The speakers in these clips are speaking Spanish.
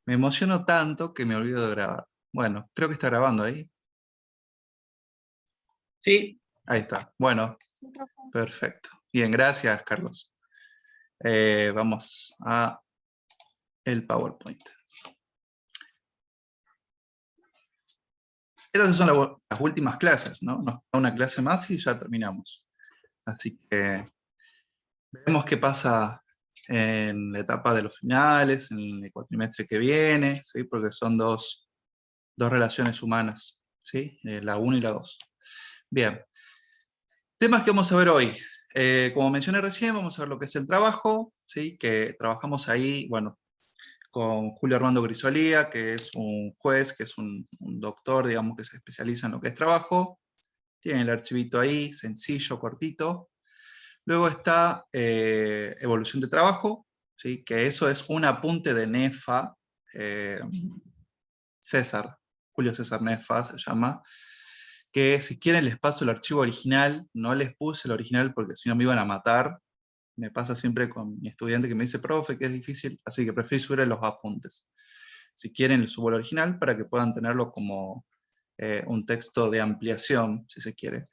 Me emociono tanto que me olvido de grabar. Bueno, creo que está grabando ahí. Sí, Ahí está. Bueno, perfecto. Bien, gracias, Carlos. Vamos a el PowerPoint. Estas son las últimas clases, ¿no? Nos queda una clase más y ya terminamos. Así que veremos qué pasa en la etapa de los finales, en el cuatrimestre que viene, ¿sí? Porque son dos relaciones humanas, ¿sí? La 1 y la 2. Bien. Temas que vamos a ver hoy. Como mencioné recién, vamos a ver lo que es el trabajo, ¿sí? Que trabajamos ahí, bueno, con Julio Armando Grisolía, que es un juez, que es un doctor, digamos, que se especializa en lo que es trabajo. Tiene el archivito ahí, sencillo, cortito. Luego está evolución de trabajo, ¿sí? Que eso es un apunte de Nefa, eh, César, Julio César Nefa se llama, que si quieren les paso el archivo original, no les puse el original porque si no me iban a matar. Me pasa siempre con mi estudiante que me dice, profe, que es difícil, así que prefiero subir los apuntes. Si quieren, les subo el original para que puedan tenerlo como un texto de ampliación, si se quiere.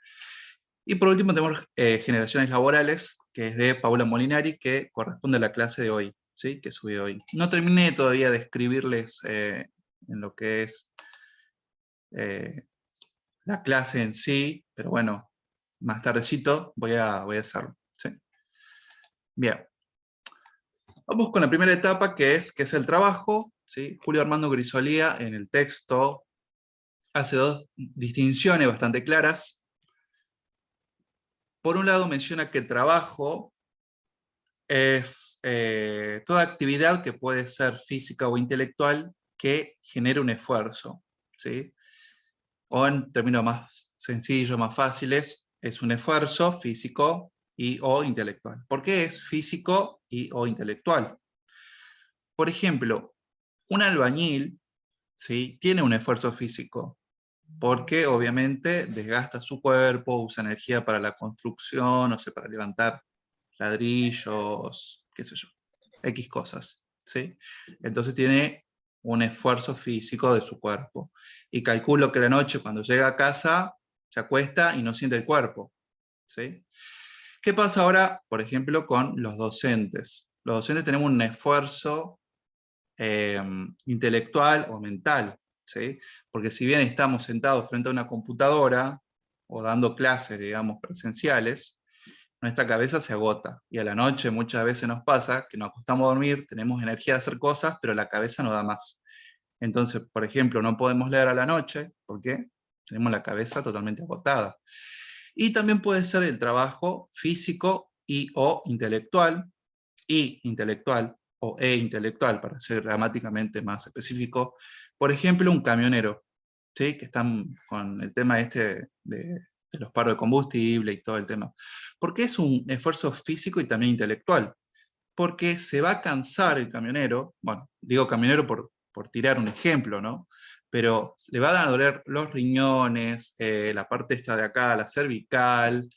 Y por último tenemos Generaciones Laborales, que es de Paula Molinari, que corresponde a la clase de hoy, ¿sí? Que subí hoy. No terminé todavía de escribirles en lo que es eh, la clase en sí, pero bueno, más tardecito voy a hacerlo. ¿Sí? Bien. Vamos con la primera etapa, que es el trabajo, ¿sí? Julio Armando Grisolía en el texto hace dos distinciones bastante claras. Por un lado menciona que trabajo es toda actividad que puede ser física o intelectual que genere un esfuerzo, ¿sí? O en términos más sencillos, más fáciles, es un esfuerzo físico y o intelectual. ¿Por qué es físico y o intelectual? Por ejemplo, un albañil, ¿sí? Tiene un esfuerzo físico, porque obviamente desgasta su cuerpo, usa energía para la construcción, o sea, para levantar ladrillos, qué sé yo, X cosas, ¿sí? Entonces tiene un esfuerzo físico de su cuerpo. Y calculo que la noche cuando llega a casa se acuesta y no siente el cuerpo, ¿sí? ¿Qué pasa ahora, por ejemplo, con los docentes? Los docentes tenemos un esfuerzo intelectual o mental, ¿sí? Porque si bien estamos sentados frente a una computadora o dando clases, digamos, presenciales, nuestra cabeza se agota y a la noche muchas veces nos pasa que nos acostamos a dormir, tenemos energía de hacer cosas, pero la cabeza no da más. Entonces, por ejemplo, no podemos leer a la noche porque tenemos la cabeza totalmente agotada. Y también puede ser el trabajo físico y o intelectual, o intelectual, para ser gramáticamente más específico. Por ejemplo, un camionero, ¿sí? Que están con el tema este de los paros de combustible y todo el tema. ¿Por qué es un esfuerzo físico y también intelectual? Porque se va a cansar el camionero, bueno, digo camionero por tirar un ejemplo, ¿no? Pero le van a doler los riñones, la parte esta de acá, la cervical,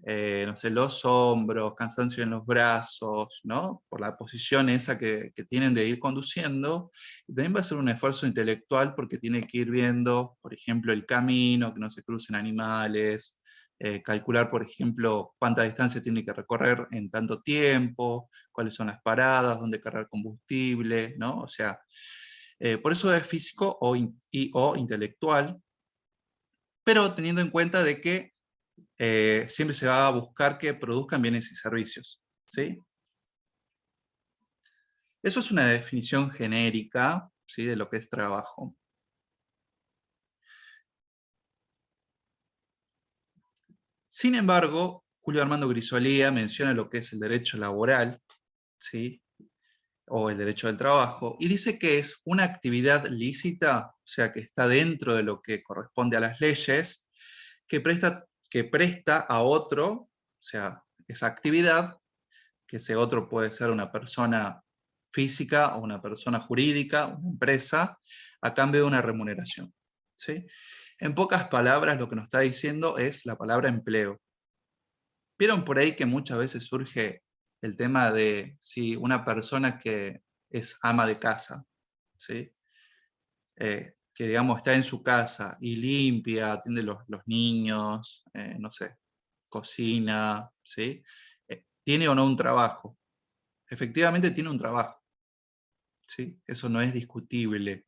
no sé, los hombros, cansancio en los brazos, ¿no? Por la posición esa que tienen de ir conduciendo. Y también va a ser un esfuerzo intelectual porque tiene que ir viendo, por ejemplo, el camino, que no se crucen animales, calcular, por ejemplo, cuánta distancia tiene que recorrer en tanto tiempo, cuáles son las paradas, dónde cargar combustible, ¿no? O sea, por eso es físico o intelectual, pero teniendo en cuenta de que siempre se va a buscar que produzcan bienes y servicios, ¿sí? Eso es una definición genérica, ¿sí? De lo que es trabajo. Sin embargo, Julio Armando Grisolía menciona lo que es el derecho laboral, ¿sí? O el derecho del trabajo, y dice que es una actividad lícita, o sea, que está dentro de lo que corresponde a las leyes, que presta a otro, o sea, esa actividad, que ese otro puede ser una persona física o una persona jurídica, una empresa, a cambio de una remuneración, ¿sí? En pocas palabras, lo que nos está diciendo es la palabra empleo. ¿Vieron por ahí que muchas veces surge el tema de si una persona que es ama de casa, ¿sí? Que digamos está en su casa y limpia, atiende los niños, no sé, cocina, ¿sí? ¿Tiene o no un trabajo? Efectivamente tiene un trabajo, ¿sí? Eso no es discutible,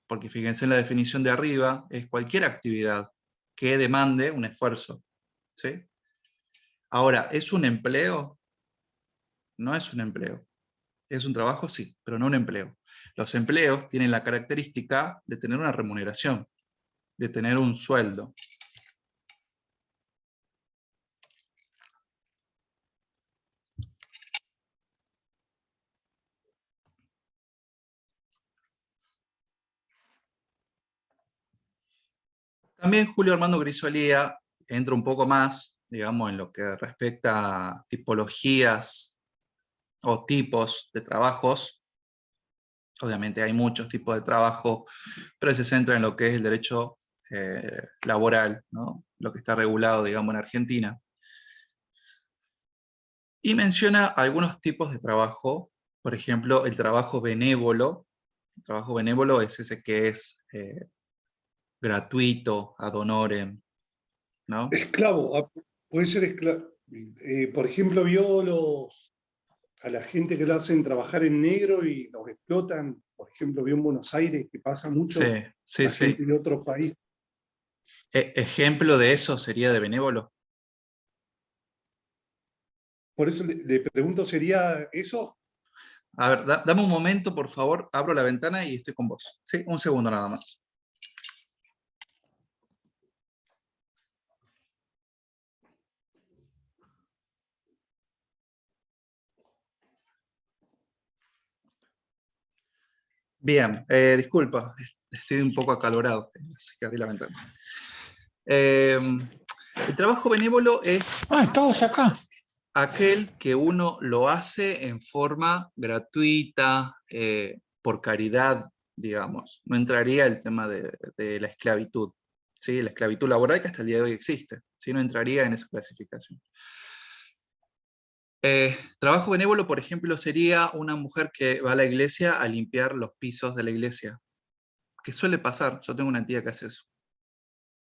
porque fíjense en la definición de arriba, es cualquier actividad que demande un esfuerzo, ¿sí? Ahora, ¿es un empleo? No es un empleo. ¿Es un trabajo? Sí, pero no un empleo. Los empleos tienen la característica de tener una remuneración, de tener un sueldo. También Julio Armando Grisolía entra un poco más, digamos, en lo que respecta a tipologías o tipos de trabajos. Obviamente hay muchos tipos de trabajo, pero él se centra en lo que es el derecho laboral, ¿no? Lo que está regulado, digamos, en Argentina. Y menciona algunos tipos de trabajo, por ejemplo, el trabajo benévolo. El trabajo benévolo es ese que es gratuito, ad honorem, ¿no? Esclavo, puede ser esclavo. Por ejemplo, vio a la gente que lo hacen trabajar en negro y los explotan. Por ejemplo, vio en Buenos Aires que pasa Sí, mucho sí, la sí. gente de otro país. Ejemplo de eso sería de benévolo. Por eso le pregunto, ¿sería eso? A ver, dame un momento, por favor. Abro la ventana y estoy con vos. Sí, un segundo nada más. Bien, disculpa, estoy un poco acalorado, así que abrí la ventana. El trabajo benévolo es Todos acá. aquel que uno lo hace en forma gratuita, por caridad, digamos. No entraría el tema de la esclavitud, ¿sí? La esclavitud laboral que hasta el día de hoy existe, ¿sí? No entraría en esa clasificación. Trabajo benévolo, por ejemplo, sería una mujer que va a la iglesia a limpiar los pisos de la iglesia, que suele pasar. Yo tengo una tía que hace eso.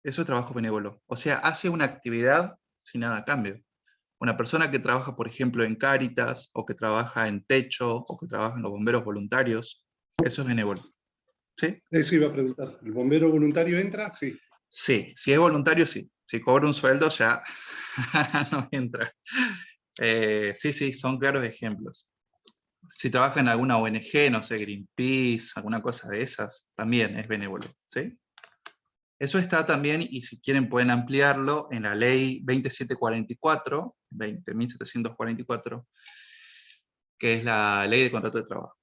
Eso es trabajo benévolo. O sea, hace una actividad sin nada a cambio. Una persona que trabaja, por ejemplo, en Cáritas, o que trabaja en Techo, o que trabaja en los bomberos voluntarios, eso es benévolo. ¿Sí? Eso iba a preguntar. ¿El bombero voluntario entra? Sí. Sí, si es voluntario, sí. Si cobra un sueldo, ya no entra. Sí, sí, son claros ejemplos. Si trabaja en alguna ONG, no sé, Greenpeace, alguna cosa de esas, también es benévolo. ¿Sí? Eso está también, y si quieren pueden ampliarlo, en la ley 2744, 20.744, que es la ley de contrato de trabajo.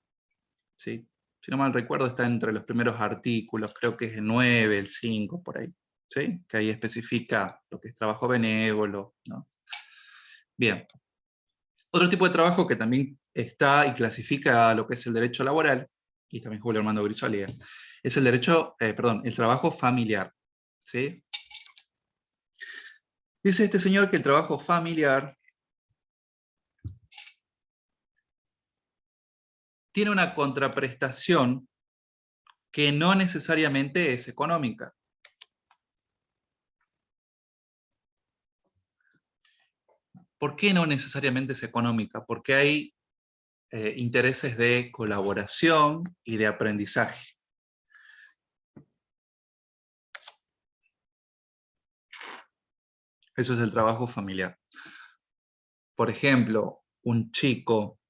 ¿Sí? Si no mal recuerdo, está entre los primeros artículos, creo que es el 9, el 5, por ahí. ¿Sí? Que ahí especifica lo que es trabajo benévolo, ¿no? Bien. Otro tipo de trabajo que también está y clasifica lo que es el derecho laboral, y también Julio Armando Grisolía, es el derecho, perdón, el trabajo familiar. ¿Sí? Dice este señor que el trabajo familiar tiene una contraprestación que no necesariamente es económica. ¿Por qué no necesariamente es económica? Porque hay intereses de colaboración y de aprendizaje. Eso es el trabajo familiar. Por ejemplo, un chico,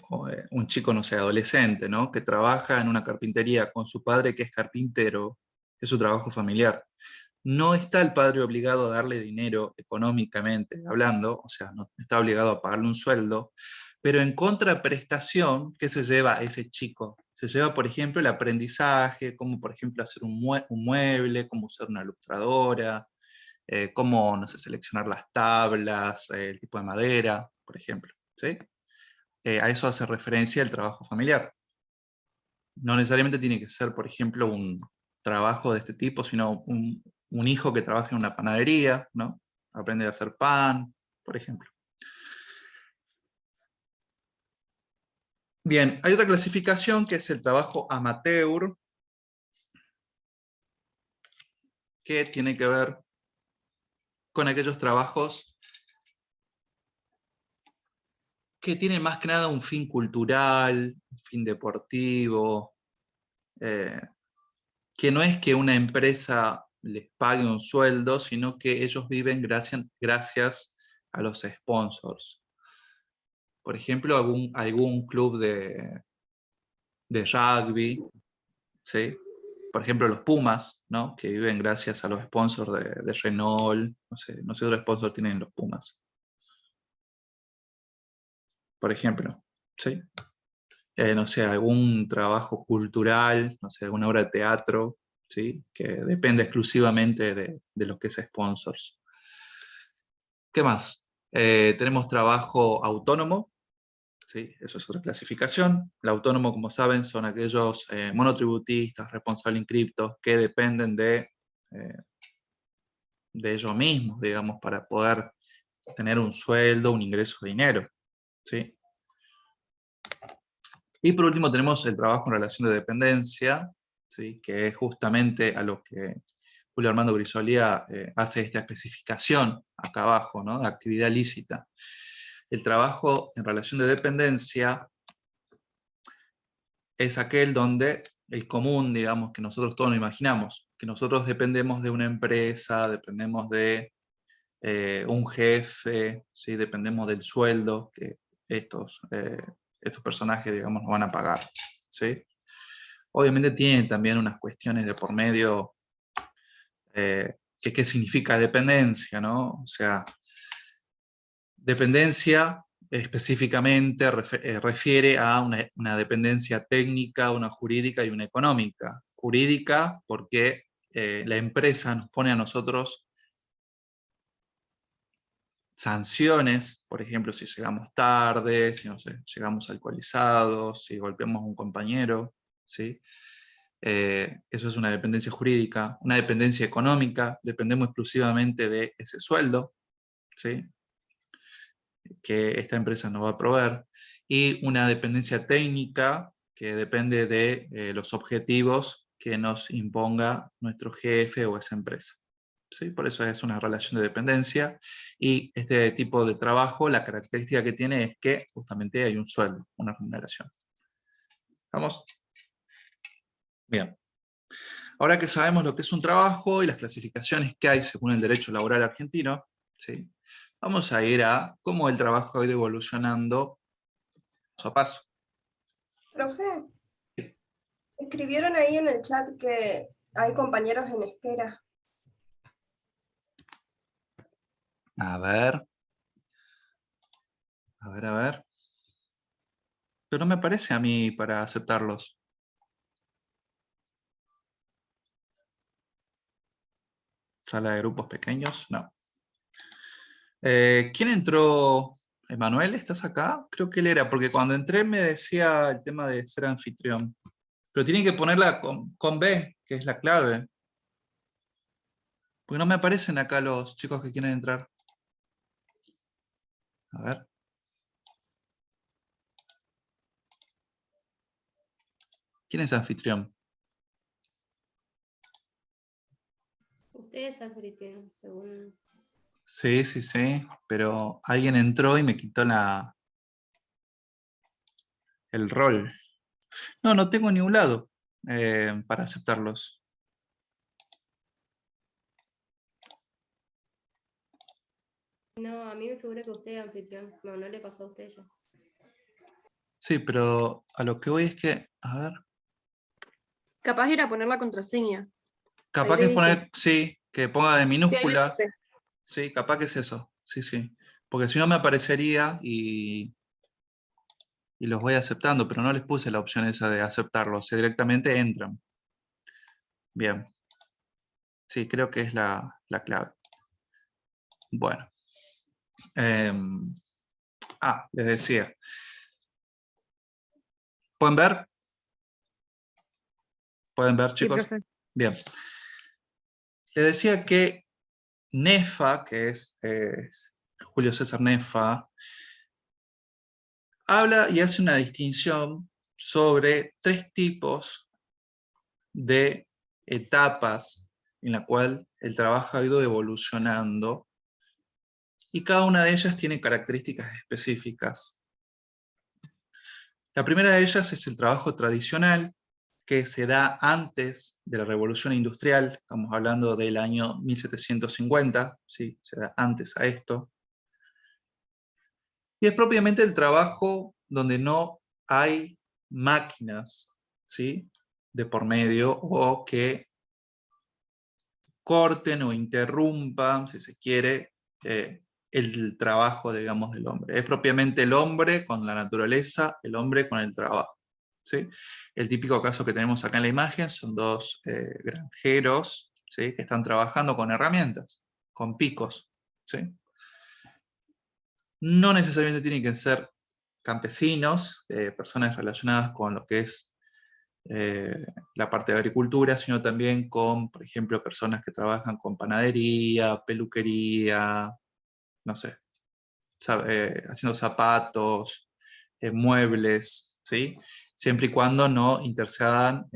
no sé, adolescente, ¿no? Que trabaja en una carpintería con su padre que es carpintero, es su trabajo familiar. No está el padre obligado a darle dinero económicamente hablando, o sea, no está obligado a pagarle un sueldo, pero en contraprestación, ¿qué se lleva ese chico? Se lleva, por ejemplo, el aprendizaje, como por ejemplo hacer un mueble, cómo usar una ilustradora, cómo, no sé, seleccionar las tablas, el tipo de madera, por ejemplo. ¿Sí? A eso hace referencia el trabajo familiar. No necesariamente tiene que ser, por ejemplo, un trabajo de este tipo, sino un hijo que trabaja en una panadería, ¿no? Aprende a hacer pan, por ejemplo. Bien, hay otra clasificación que es el trabajo amateur, que tiene que ver con aquellos trabajos que tienen más que nada un fin cultural, un fin deportivo, eh, que no es que una empresa les pague un sueldo, sino que ellos viven gracias a los sponsors. Por ejemplo, algún club de rugby, ¿sí? Por ejemplo, los Pumas, ¿no? Que viven gracias a los sponsors de Renault, no sé otro sponsor tienen los Pumas. Por ejemplo, ¿sí? No sé, algún trabajo cultural, no sé, alguna obra de teatro, ¿sí? Que depende exclusivamente de los que es sponsors. ¿Qué más? Tenemos trabajo autónomo, ¿sí? Eso es otra clasificación. El autónomo, como saben, son aquellos monotributistas, responsables inscriptos, que dependen de ellos mismos, digamos, para poder tener un sueldo, un ingreso de dinero, ¿sí? Y por último tenemos el trabajo en relación de dependencia, ¿sí? Que es justamente a lo que Julio Armando Grisolía hace esta especificación acá abajo, ¿no? De actividad lícita. El trabajo en relación de dependencia es aquel donde el común, digamos, que nosotros todos nos imaginamos, que nosotros dependemos de una empresa, dependemos de un jefe, ¿sí? Dependemos del sueldo que estos personajes, digamos, nos van a pagar, ¿sí? Obviamente tienen también unas cuestiones de por medio, que qué significa dependencia, ¿no? O sea, dependencia específicamente refiere a una dependencia técnica, una jurídica y una económica. Jurídica porque la empresa nos pone a nosotros sanciones, por ejemplo, si llegamos tarde, si no sé, llegamos alcoholizados, si golpeamos a un compañero, ¿sí? Eso es una dependencia jurídica. Una dependencia económica, dependemos exclusivamente de ese sueldo, ¿sí? Que esta empresa nos va a proveer. Y una dependencia técnica, que depende de los objetivos que nos imponga nuestro jefe o esa empresa. ¿Sí? Por eso es una relación de dependencia, y este tipo de trabajo, la característica que tiene es que justamente hay un sueldo, una remuneración. ¿Estamos? Bien. Ahora que sabemos lo que es un trabajo y las clasificaciones que hay según el derecho laboral argentino, ¿sí? Vamos a ir a cómo el trabajo ha ido evolucionando paso a paso. Profe, escribieron ahí en el chat que hay compañeros en espera. A ver. A ver, a ver. Pero no me parece a mí para aceptarlos. Sala de grupos pequeños, no. ¿Quién entró? ¿Emanuel? ¿Estás acá? Creo que él era, porque cuando entré me decía el tema de ser anfitrión. Pero tienen que ponerla con B, que es la clave. Porque no me aparecen acá los chicos que quieren entrar. A ver. ¿Quién es anfitrión? Usted es anfitrión, según... Sí, sí, sí. Pero alguien entró y me quitó el rol. No, no tengo ni un lado para aceptarlos. No, a mí me figura que usted es anfitrión. No, no le pasó a usted ya. Sí, pero a lo que voy es que, a ver, Capaz ir a poner la contraseña. capaz Ahí que le es dice. poner, sí, que ponga de Sí, ahí le minúsculas, puse. sí, capaz que es eso, sí, sí. Porque si no me aparecería y los voy aceptando, pero no les puse la opción esa de aceptarlos, o sea, directamente entran. Bien, sí, creo que es la clave. Bueno. Les decía. ¿Pueden ver? ¿Pueden ver, Sí, chicos? profe. Bien. Les decía que Nefa, que es Julio César Nefa, habla y hace una distinción sobre 3 tipos de etapas en la cual el trabajo ha ido evolucionando, y cada una de ellas tiene características específicas. La primera de ellas es el trabajo tradicional, que se da antes de la Revolución Industrial, estamos hablando del año 1750, ¿sí? Se da antes a esto. Y es propiamente el trabajo donde no hay máquinas, ¿sí?, de por medio, o que corten o interrumpan, si se quiere, el trabajo, digamos, del hombre. Es propiamente el hombre con la naturaleza, el hombre con el trabajo, ¿sí? El típico caso que tenemos acá en la imagen son 2 granjeros, ¿sí?, que están trabajando con herramientas, con picos, ¿sí? No necesariamente tienen que ser campesinos, personas relacionadas con lo que es la parte de agricultura, sino también con, por ejemplo, personas que trabajan con panadería, peluquería, no sé, haciendo zapatos, muebles, ¿sí? Siempre y cuando no intercedan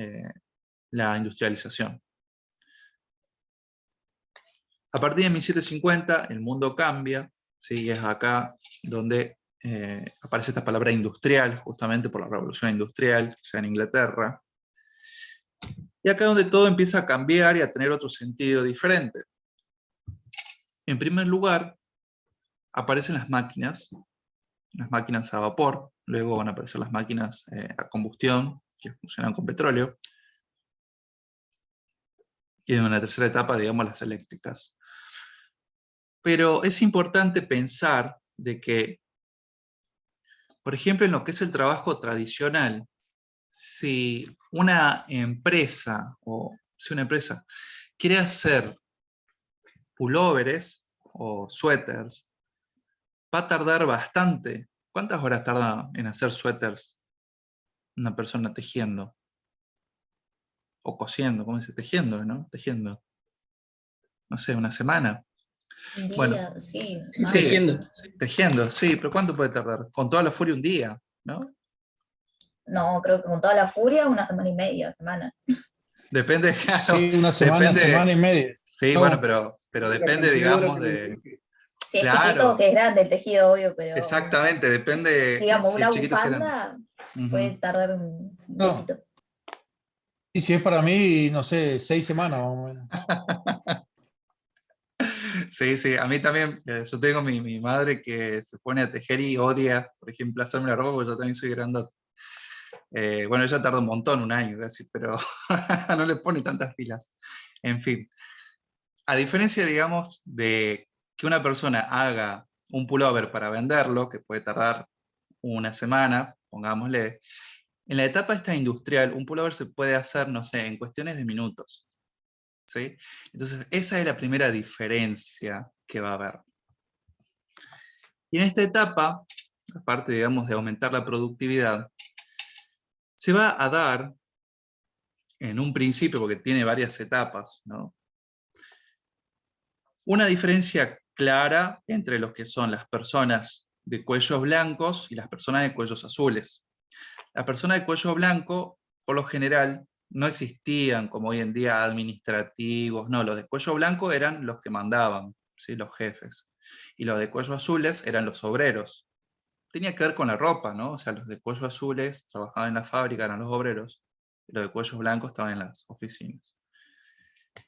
la industrialización. A partir de 1750 el mundo cambia, ¿sí? Y es acá donde aparece esta palabra industrial, justamente por la revolución industrial, que sea en Inglaterra. Y acá es donde todo empieza a cambiar y a tener otro sentido diferente. En primer lugar, aparecen las máquinas a vapor, luego van a aparecer las máquinas a combustión, que funcionan con petróleo, y en una tercera etapa, digamos, las eléctricas. Pero es importante pensar de que, por ejemplo, en lo que es el trabajo tradicional, si una empresa quiere hacer pulóveres o suéteres, va a tardar bastante. ¿Cuántas horas tarda en hacer suéteres una persona tejiendo? O cosiendo, ¿cómo dice? Tejiendo, ¿no? Tejiendo. No sé, una semana. Un Bueno, día, sí. Sí, más. tejiendo. tejiendo, sí, pero ¿cuánto puede tardar? Con toda la furia un día, ¿no? No, creo que con toda la furia, una semana y media, semana. Depende, claro, Sí, una semana, semana y media. sí, No, bueno, pero La depende, cantidad de horas digamos, que le de... dedique. Si es chiquito, si Claro, es grande el tejido, obvio, pero exactamente, depende digamos, si es una chiquito o si es grande. bufanda puede Ujú. tardar un no. tiempito. Y si es para mí, no sé, 6 semanas más o menos. Sí, sí, a mí también, yo tengo mi madre que se pone a tejer y odia, por ejemplo, hacerme la ropa, porque yo también soy grandote. Bueno, ella tarda un montón, un año casi, pero no le pone tantas pilas. En fin, a diferencia, digamos, de que una persona haga un pullover para venderlo, que puede tardar una semana, pongámosle, en la etapa esta industrial, un pullover se puede hacer, no sé, en cuestiones de minutos, ¿sí? Entonces, esa es la primera diferencia que va a haber. Y en esta etapa, aparte, digamos, de aumentar la productividad, se va a dar, en un principio, porque tiene varias etapas, ¿no?, una diferencia clara entre los que son las personas de cuellos blancos y las personas de cuellos azules. Las personas de cuello blanco, por lo general, no existían como hoy en día administrativos, no, los de cuello blanco eran los que mandaban, ¿sí?, los jefes, y los de cuello azules eran los obreros. Tenía que ver con la ropa, ¿no? O sea, los de cuello azules trabajaban en la fábrica, eran los obreros, y los de cuello blanco estaban en las oficinas.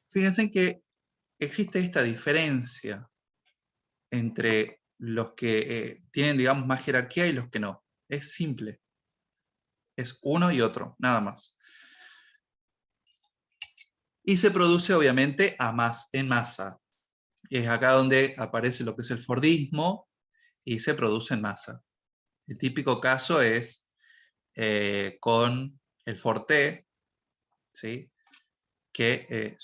Fíjense que existe esta diferencia entre los que tienen, digamos, más jerarquía y los que no. Es simple. Es uno y otro, nada más. Y se produce, obviamente, en masa. Y es acá donde aparece lo que es el Fordismo, y se produce en masa. El típico caso es con el Forte, ¿sí?, que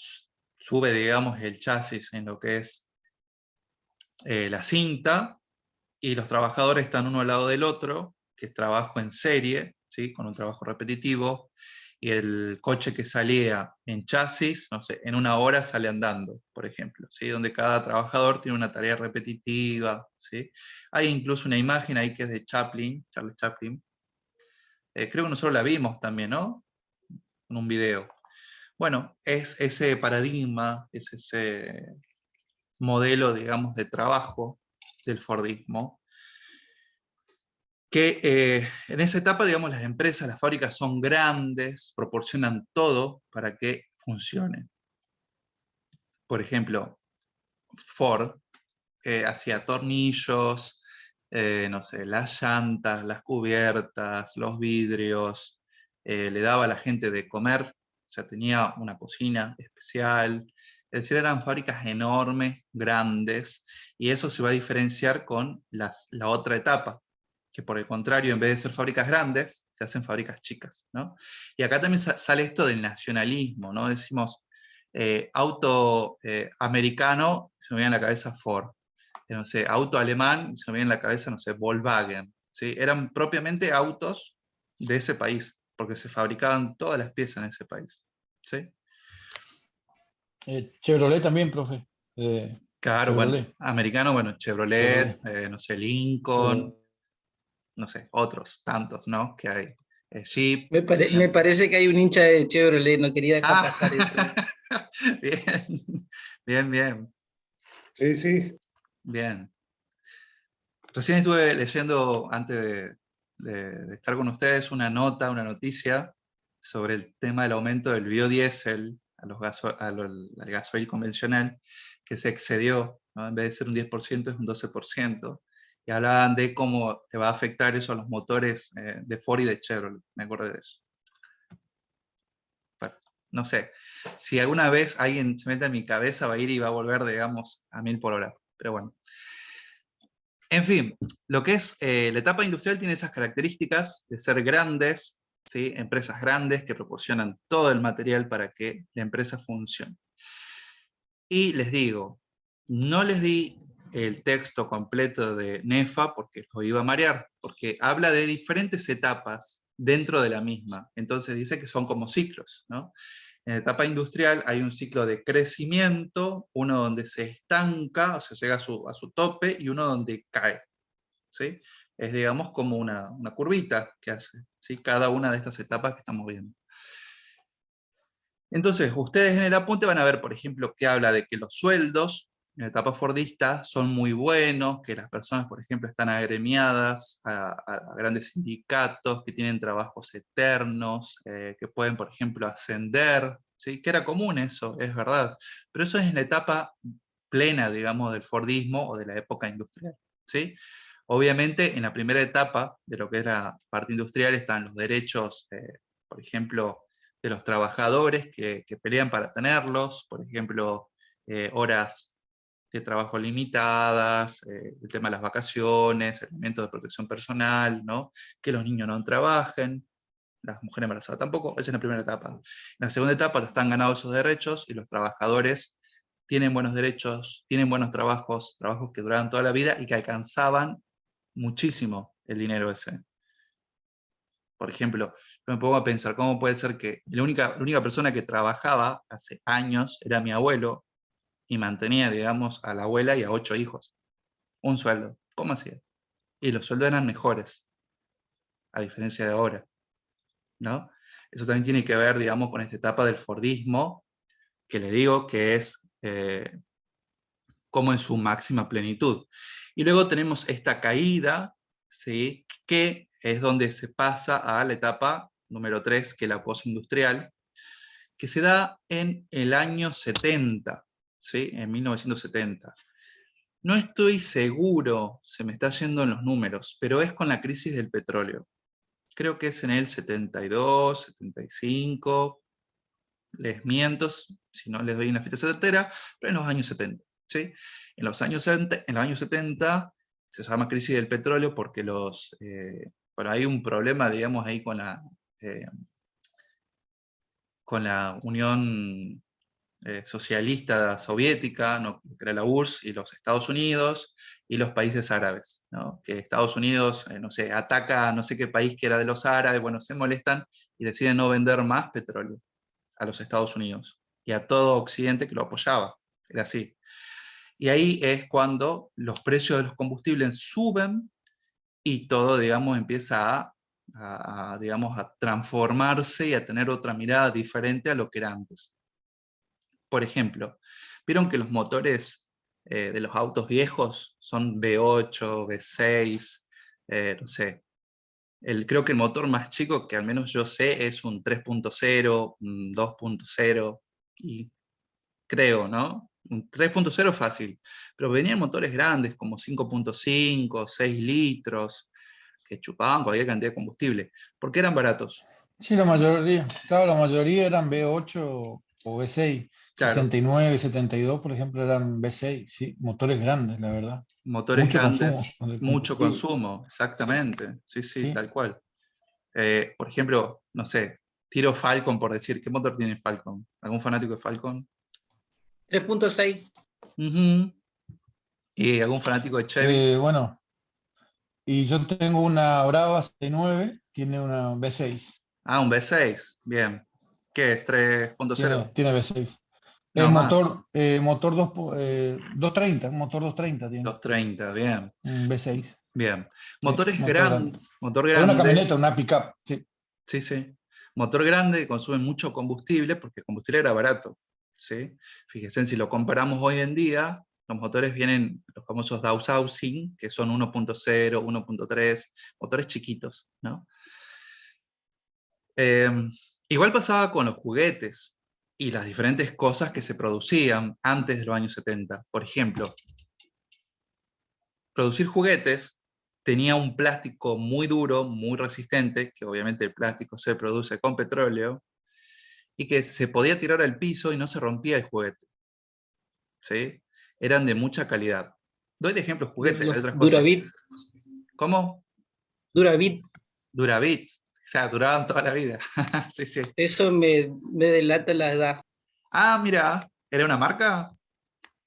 sube, digamos, el chasis en lo que es la cinta, y los trabajadores están uno al lado del otro, que es trabajo en serie, ¿sí?, con un trabajo repetitivo, y el coche que salía en chasis, no sé, en 1 hora sale andando, por ejemplo, ¿sí? Donde cada trabajador tiene una tarea repetitiva, ¿sí? Hay incluso una imagen ahí que es de Chaplin, Charles Chaplin. Creo que nosotros la vimos también, ¿no? En un video. Bueno, es ese paradigma, es ese modelo, digamos, de trabajo del Fordismo, que en esa etapa, digamos, las empresas, las fábricas son grandes, proporcionan todo para que funcione. Por ejemplo, Ford hacía tornillos, no sé, las llantas, las cubiertas, los vidrios, le daba a la gente de comer, o sea, tenía una cocina especial, es decir, eran fábricas enormes, grandes, y eso se va a diferenciar con la otra etapa, que por el contrario, en vez de ser fábricas grandes, se hacen fábricas chicas, ¿no? Y acá también sale esto del nacionalismo, ¿no? Decimos, auto americano, se me viene a la cabeza Ford, no sé, auto alemán, se me viene en la cabeza, no sé, Volkswagen, ¿sí? Eran propiamente autos de ese país, porque se fabricaban todas las piezas en ese país, ¿sí? Chevrolet también, profe. Claro, bueno, Chevrolet. americano, bueno, Chevrolet, Chevrolet. no sé, Lincoln, no sé, otros tantos, ¿no? Que hay. Jeep. Me parece que hay un hincha de Chevrolet, no quería dejar Ah, pasar eso. bien, bien, bien, Sí, sí. bien. Recién estuve leyendo, antes de estar con ustedes, una noticia sobre el tema del aumento del biodiesel al gasoil convencional, que se excedió, ¿no? En vez de ser un 10%, es un 12%. Y hablaban de cómo le va a afectar eso a los motores de Ford y de Chevrolet. Me acuerdo de eso. Bueno, no sé. Si alguna vez alguien se mete en mi cabeza, va a ir y va a volver, digamos, a 1000 por hora. Pero bueno. En fin, lo que es la etapa industrial tiene esas características de ser grandes, ¿sí? Empresas grandes que proporcionan todo el material para que la empresa funcione. Y les digo, no les di el texto completo de NEFA porque lo iba a marear, porque habla de diferentes etapas dentro de la misma. Entonces dice que son como ciclos, ¿no? En la etapa industrial hay un ciclo de crecimiento, uno donde se estanca, o sea, llega a su tope, y uno donde cae, ¿sí? Es, digamos, como una curvita que hace, ¿sí? Cada una de estas etapas que estamos viendo. Entonces, ustedes en el apunte van a ver, por ejemplo, que habla de que los sueldos en la etapa fordista son muy buenos, que las personas, por ejemplo, están agremiadas a grandes sindicatos, que tienen trabajos eternos, que pueden, por ejemplo, ascender, ¿sí? Que era común eso, es verdad. Pero eso es en la etapa plena, digamos, del fordismo o de la época industrial, ¿sí? Obviamente, en la primera etapa de lo que es la parte industrial están los derechos, por ejemplo, de los trabajadores que pelean para tenerlos, por ejemplo, horas de trabajo limitadas, el tema de las vacaciones, elementos de protección personal, ¿no? Que los niños no trabajen, las mujeres embarazadas tampoco. Esa es la primera etapa. En la segunda etapa están ganados esos derechos y los trabajadores tienen buenos derechos, tienen buenos trabajos, trabajos que duraban toda la vida y que alcanzaban muchísimo el dinero ese. Por ejemplo, yo me pongo a pensar, ¿cómo puede ser que la única persona que trabajaba hace años era mi abuelo y mantenía, digamos, a la abuela y a 8 hijos? Un sueldo. ¿Cómo hacía? Y los sueldos eran mejores, a diferencia de ahora, ¿no? Eso también tiene que ver, digamos, con esta etapa del fordismo, que le digo que es como en su máxima plenitud. Y luego tenemos esta caída, ¿sí? Que es donde se pasa a la etapa número 3, que es la postindustrial, que se da en el año 70, ¿sí? En 1970. No estoy seguro, se me está yendo en los números, pero es con la crisis del petróleo. Creo que es en el 72, 75, les miento si no les doy una fecha certera, pero en los años 70. ¿Sí? En los años 70 se llama crisis del petróleo porque bueno, hay un problema, digamos, ahí con la Unión socialista soviética, ¿no? Que era la URSS, y los Estados Unidos, y los países árabes, ¿no? Que Estados Unidos, no sé, ataca a no sé qué país que era de los árabes, bueno, se molestan y deciden no vender más petróleo a los Estados Unidos, y a todo Occidente que lo apoyaba, era así. Y ahí es cuando los precios de los combustibles suben, y todo, digamos, empieza digamos, a transformarse y a tener otra mirada diferente a lo que era antes. Por ejemplo, vieron que los motores de los autos viejos son V8, V6, no sé. Creo que el motor más chico que al menos yo sé es un 3.0, un 2.0, y creo, ¿no? Un 3.0 fácil, pero venían motores grandes como 5.5, 6 litros, que chupaban cualquier cantidad de combustible, porque eran baratos. Sí, la mayoría, claro, la mayoría eran V8 o V6. Claro, 69, 72, por ejemplo, eran V6, sí, motores grandes, la verdad. motores Mucho consumo grandes, de mucho combustible. consumo, exactamente, sí, sí, Sí. tal cual. Por ejemplo, no sé, tiro Falcon por decir, ¿qué motor tiene Falcon? ¿Algún fanático de Falcon? 3.6. Ujú. ¿Y algún fanático de Chevy? Bueno, y yo tengo una Brava 69, tiene una V6. Ah, un V6, bien. ¿Qué es? 3.0. Tiene V6. No, más. Motor 230, un motor 230 tiene, 230, bien. un V6. Bien. Sí, Motores motor grande. motor Es una grande, camioneta, una pickup. Sí. sí, sí. Motor grande, consume mucho combustible porque el combustible era barato, ¿sí? Fíjense, si lo comparamos hoy en día, los motores vienen, los famosos Dowsing, que son 1.0, 1.3, motores chiquitos, ¿no? Eh, Igual pasaba con los juguetes y las diferentes cosas que se producían antes de los años 70. Por ejemplo, producir juguetes tenía un plástico muy duro, muy resistente, que obviamente el plástico se produce con petróleo, y que se podía tirar al piso y no se rompía el juguete, ¿sí? Eran de mucha calidad. Doy de ejemplo juguetes, hay Los otras cosas. Duravit. ¿Cómo? Duravit. Duravit. O sea, duraban toda la vida. Sí, sí. Eso me delata la edad. Ah, mira, ¿era una marca?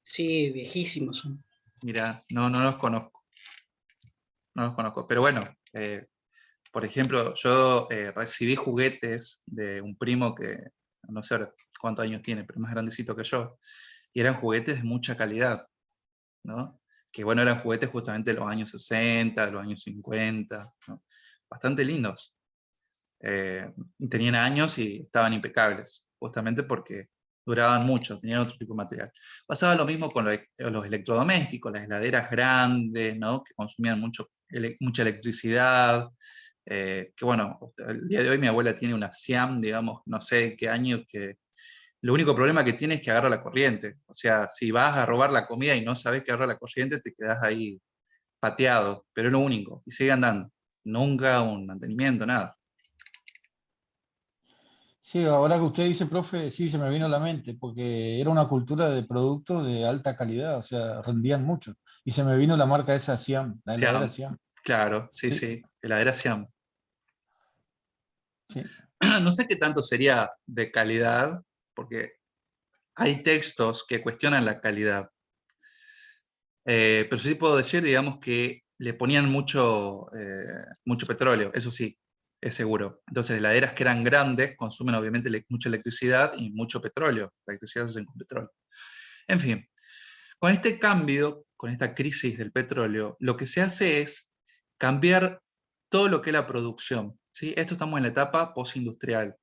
Sí, viejísimos son. Mira, no, no los conozco. No los conozco. Pero bueno, por ejemplo, yo recibí juguetes de un primo que no sé ahora cuántos años tiene, pero es más grandecito que yo, y eran juguetes de mucha calidad, ¿no? Que bueno, eran juguetes justamente de los años 60, de los años 50, ¿no? Bastante lindos. Tenían años y estaban impecables, justamente porque duraban mucho, tenían otro tipo de material. Pasaba lo mismo con los electrodomésticos, las heladeras grandes, ¿no? Que consumían mucha electricidad. Que bueno, el día de hoy mi abuela tiene una Siam, digamos, no sé qué año, que lo único problema que tiene es que agarra la corriente. O sea, si vas a robar la comida y no sabes que agarra la corriente, te quedas ahí pateado, pero es lo único, y sigue andando. Nunca un mantenimiento, nada. Sí, ahora que usted dice, profe, sí, se me vino a la mente, porque era una cultura de productos de alta calidad, o sea, rendían mucho. Y se me vino la marca esa Siam, la heladera Siam, Siam. claro, sí, Sí, sí, heladera Siam. sí. No sé qué tanto sería de calidad, porque hay textos que cuestionan la calidad. Pero sí puedo decir, digamos, que le ponían mucho petróleo, eso sí, es seguro. Entonces, heladeras que eran grandes consumen obviamente mucha electricidad y mucho petróleo. La electricidad se hace con petróleo. En fin, con este cambio, con esta crisis del petróleo, lo que se hace es cambiar todo lo que es la producción, ¿sí? Esto estamos en la etapa postindustrial.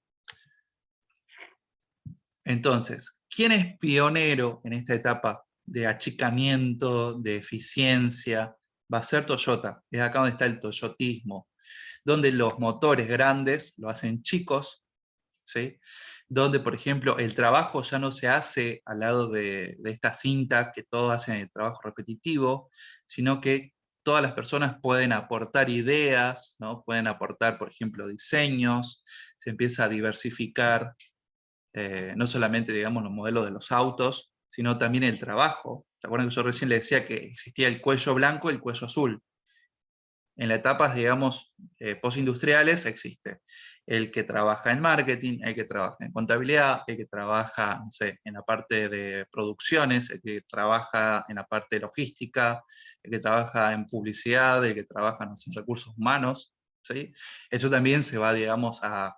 Entonces, ¿quién es pionero en esta etapa de achicamiento, de eficiencia? Va a ser Toyota. Es acá donde está el toyotismo, donde los motores grandes lo hacen chicos, ¿sí? Donde, por ejemplo, el trabajo ya no se hace al lado de esta cinta que todos hacen el trabajo repetitivo, sino que todas las personas pueden aportar ideas, ¿no? Pueden aportar, por ejemplo, diseños, se empieza a diversificar no solamente, digamos, los modelos de los autos, sino también el trabajo. ¿Se acuerdan que yo recién le decía que existía el cuello blanco y el cuello azul? En las etapas, digamos, postindustriales existe el que trabaja en marketing, el que trabaja en contabilidad, el que trabaja, no sé, en la parte de producciones, el que trabaja en la parte de logística, el que trabaja en publicidad, el que trabaja, no sé, en recursos humanos, ¿sí? Eso también se va, digamos, a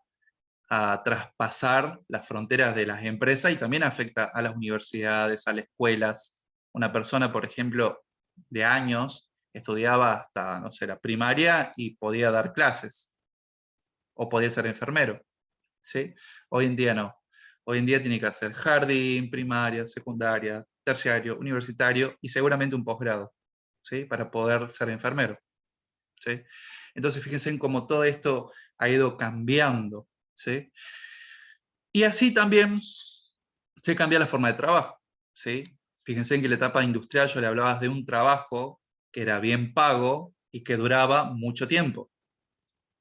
traspasar las fronteras de las empresas y también afecta a las universidades, a las escuelas. Una persona, por ejemplo, de años, estudiaba hasta, no sé, la primaria y podía dar clases, o podía ser enfermero, ¿sí? Hoy en día no. Hoy en día tiene que hacer jardín, primaria, secundaria, terciario, universitario y seguramente un posgrado, ¿sí? Para poder ser enfermero, ¿sí? Entonces fíjense en cómo todo esto ha ido cambiando, ¿sí? Y así también se cambia la forma de trabajo, ¿sí? Fíjense en que en la etapa industrial yo le hablaba de un trabajo que era bien pago y que duraba mucho tiempo,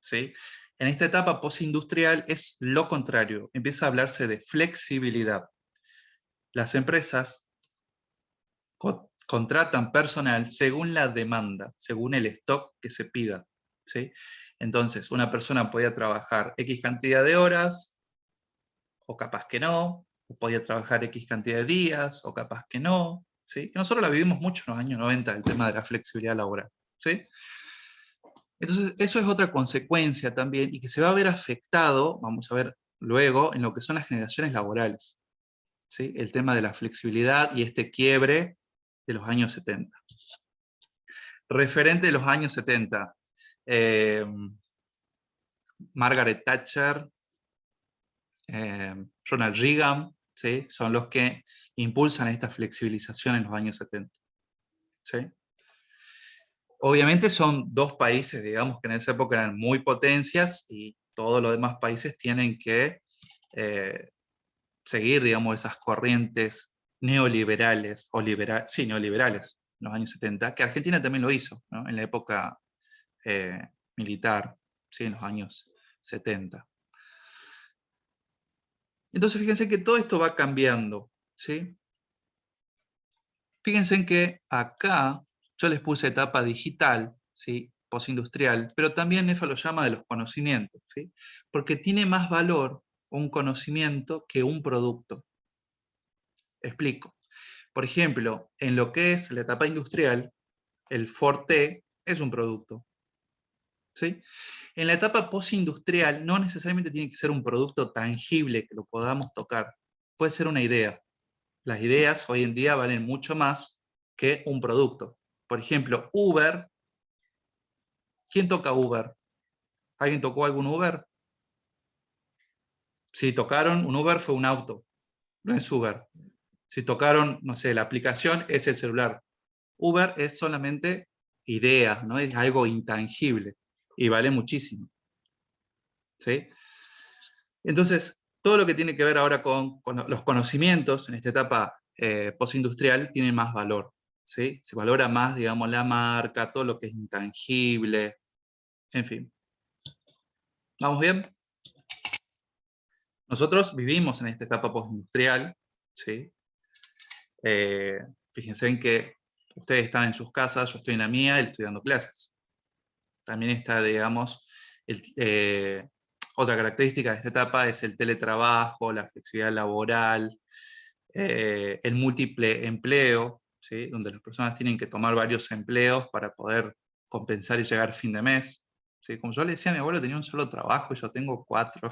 ¿sí? En esta etapa postindustrial es lo contrario, empieza a hablarse de flexibilidad. Las empresas contratan personal según la demanda, según el stock que se pida, ¿sí? Entonces, una persona podía trabajar X cantidad de horas, o capaz que no, o podía trabajar X cantidad de días, o capaz que no, ¿sí? Nosotros la vivimos mucho en los años 90, el tema de la flexibilidad laboral, ¿sí? Entonces, eso es otra consecuencia también, y que se va a ver afectado, vamos a ver luego, en lo que son las generaciones laborales, ¿sí? El tema de la flexibilidad y este quiebre de los años 70. Referente de los años 70, Margaret Thatcher, Ronald Reagan, ¿sí? Son los que impulsan esta flexibilización en los años 70. ¿Sí? Obviamente son dos países, digamos, que en esa época eran muy potencias y todos los demás países tienen que seguir, digamos, esas corrientes neoliberales, o neoliberales, en los años 70, que Argentina también lo hizo, ¿no? En la época militar, ¿sí? En los años 70. Entonces fíjense que todo esto va cambiando, ¿sí? Fíjense en que acá yo les puse etapa digital, ¿sí? Postindustrial, pero también EFA lo llama de los conocimientos, ¿sí? Porque tiene más valor un conocimiento que un producto. Explico. Por ejemplo, en lo que es la etapa industrial, el Ford T es un producto, ¿sí? En la etapa postindustrial no necesariamente tiene que ser un producto tangible que lo podamos tocar. Puede ser una idea. Las ideas hoy en día valen mucho más que un producto. Por ejemplo, Uber. ¿Quién toca Uber? ¿Alguien tocó algún Uber? Si tocaron, un Uber fue un auto, no es Uber. Si tocaron, no sé, la aplicación es el celular. Uber es solamente idea, ¿no? Es algo intangible y vale muchísimo, ¿sí? Entonces, todo lo que tiene que ver ahora con los conocimientos en esta etapa postindustrial tiene más valor, ¿sí? Se valora más, digamos, la marca, todo lo que es intangible, en fin. ¿Vamos bien? Nosotros vivimos en esta etapa postindustrial, ¿sí? Fíjense en que ustedes están en sus casas, yo estoy en la mía, él estoy dando clases. También está, digamos, otra característica de esta etapa es el teletrabajo, la flexibilidad laboral, el múltiple empleo, ¿sí? Donde las personas tienen que tomar varios empleos para poder compensar y llegar a fin de mes. ¿Sí? Como yo le decía a mi abuelo, tenía un solo trabajo y yo tengo 4.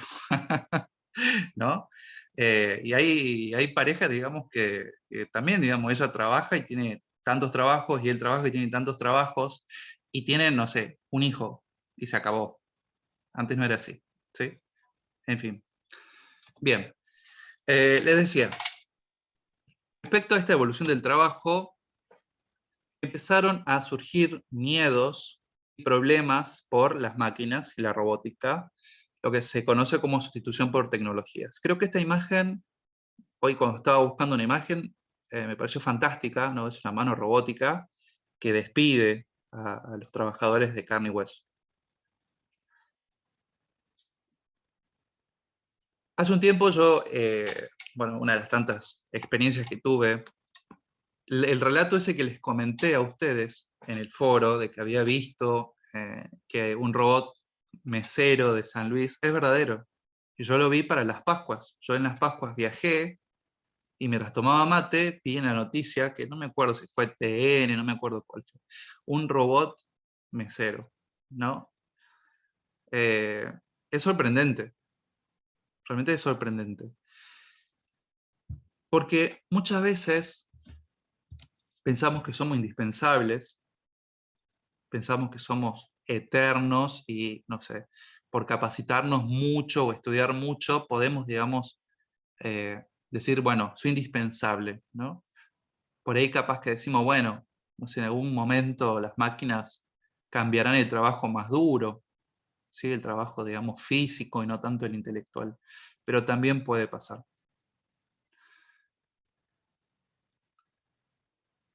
¿No? Y hay parejas, digamos, que también, digamos, ella trabaja y tiene tantos trabajos, y él trabaja y tiene tantos trabajos, y tienen, no sé, un hijo, y se acabó. Antes no era así, ¿sí? En fin. Bien. Les decía, respecto a esta evolución del trabajo, empezaron a surgir miedos y problemas por las máquinas y la robótica, lo que se conoce como sustitución por tecnologías. Creo que esta imagen, hoy cuando estaba buscando una imagen, me pareció fantástica, ¿no? Es una mano robótica que despide a los trabajadores de carne y hueso. Hace un tiempo yo, bueno, una de las tantas experiencias que tuve, el relato ese que les comenté a ustedes en el foro, de que había visto que un robot mesero de San Luis, es verdadero. Y yo lo vi para las Pascuas. Yo en las Pascuas viajé y mientras tomaba mate, vi en la noticia, que no me acuerdo si fue TN, no me acuerdo cuál fue, un robot mesero, ¿no? Es sorprendente, realmente es sorprendente. Porque muchas veces pensamos que somos indispensables, pensamos que somos eternos y, no sé, por capacitarnos mucho o estudiar mucho, podemos, digamos, decir, bueno, soy indispensable, ¿no? Por ahí capaz que decimos, bueno, no sé, en algún momento las máquinas cambiarán el trabajo más duro, ¿sí? El trabajo, digamos, físico y no tanto el intelectual, pero también puede pasar.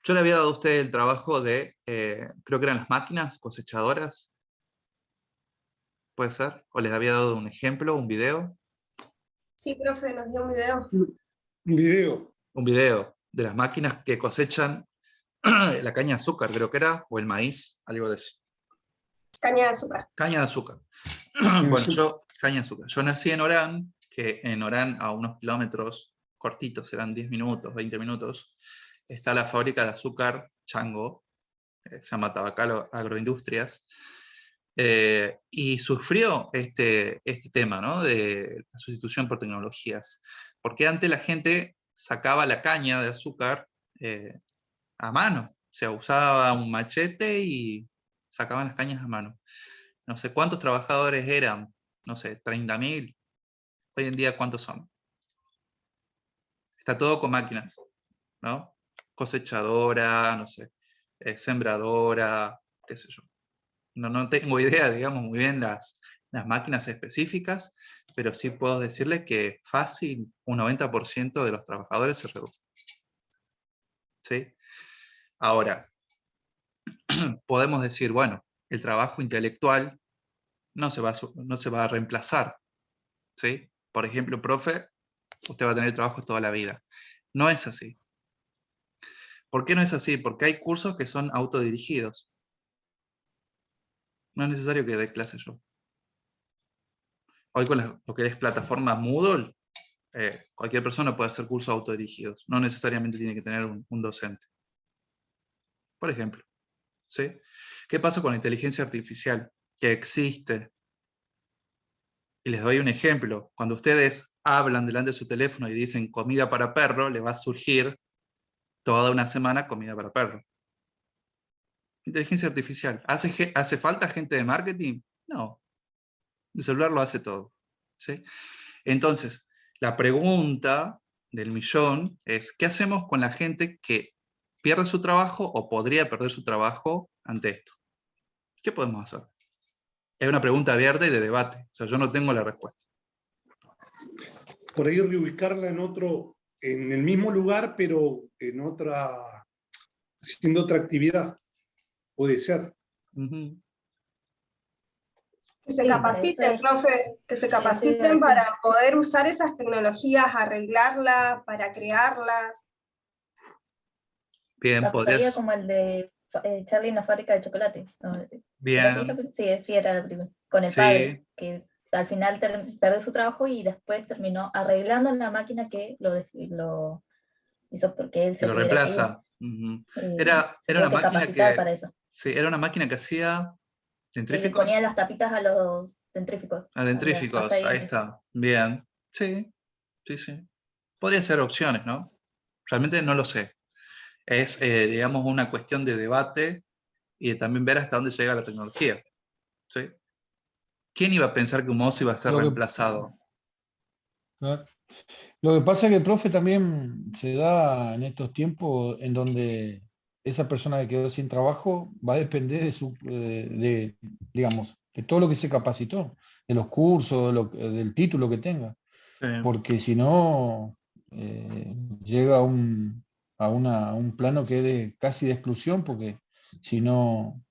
Yo le había dado a usted el trabajo de, creo que eran las máquinas cosechadoras, ¿puede ser? ¿O les había dado un ejemplo, un video? Sí, profe, nos dio un video. Un video. Un video de las máquinas que cosechan la caña de azúcar, creo que era, o el maíz, algo de eso. Caña de azúcar. Caña de azúcar. de Bueno, azúcar. caña de azúcar. Yo nací en Orán, que en Orán a unos kilómetros cortitos, serán 10 minutos, 20 minutos, está la fábrica de azúcar Chango, se llama Tabacalo Agroindustrias, y sufrió este tema, ¿no? De la sustitución por tecnologías. Porque antes la gente sacaba la caña de azúcar a mano, o sea, usaba un machete y sacaban las cañas a mano. No sé cuántos trabajadores eran, no sé, 30.000. Hoy en día, ¿cuántos son? Está todo con máquinas, ¿no? Cosechadora, no sé, sembradora, qué sé yo. No tengo idea, digamos, muy bien las máquinas específicas, pero sí puedo decirle que fácil un 90% de los trabajadores se reduce. ¿Sí? Ahora, podemos decir, bueno, el trabajo intelectual no se va a reemplazar, ¿sí? Por ejemplo, profe, usted va a tener trabajo toda la vida. No es así. ¿Por qué no es así? Porque hay cursos que son autodirigidos. No es necesario que dé clase yo. Hoy con lo que es plataforma Moodle, cualquier persona puede hacer cursos autodirigidos. No necesariamente tiene que tener un docente. Por ejemplo, ¿sí? ¿Qué pasa con la inteligencia artificial? Que existe. Y les doy un ejemplo. Cuando ustedes hablan delante de su teléfono y dicen comida para perro, le va a surgir toda una semana comida para perro. Inteligencia artificial. ¿Hace falta gente de marketing? No. El celular lo hace todo. ¿Sí? Entonces, la pregunta del millón es, ¿qué hacemos con la gente que pierde su trabajo o podría perder su trabajo ante esto? ¿Qué podemos hacer? Es una pregunta abierta y de debate. O sea, yo no tengo la respuesta. Por ahí reubicarla en el mismo lugar, pero haciendo otra actividad. Puede ser. Uh-huh. Que se Sí, capaciten, parece- profe, que se Sí, capaciten sí. para poder usar esas tecnologías, arreglarlas, para crearlas. Bien, Pasaría como el de Charlie en la fábrica de chocolate. ¿No? ¿Era así? Bien, Sí, era la película. Con el sí, padre, que al final perdió su trabajo y después terminó arreglando la máquina que lo hizo porque él que se lo tuviera que ir. reemplaza. Uh-huh. Se Era tuvo una que máquina capacitar que, para eso. sí, era una máquina que hacía Le ponía dentríficos. las tapitas a los dentríficos. Dentríficos, ahí está. Bien, sí, sí, sí. Podría ser opciones, ¿no? Realmente no lo sé. Es, digamos, una cuestión de debate y de también ver hasta dónde llega la tecnología. ¿Sí? ¿Quién iba a pensar que un mozo iba a ser Lo que, reemplazado? lo que pasa es que el profe también se da en estos tiempos en donde esa persona que quedó sin trabajo va a depender digamos, de todo lo que se capacitó, de los cursos, del título que tenga. Sí. Porque si no, llega a un plano que es casi de exclusión, porque si no,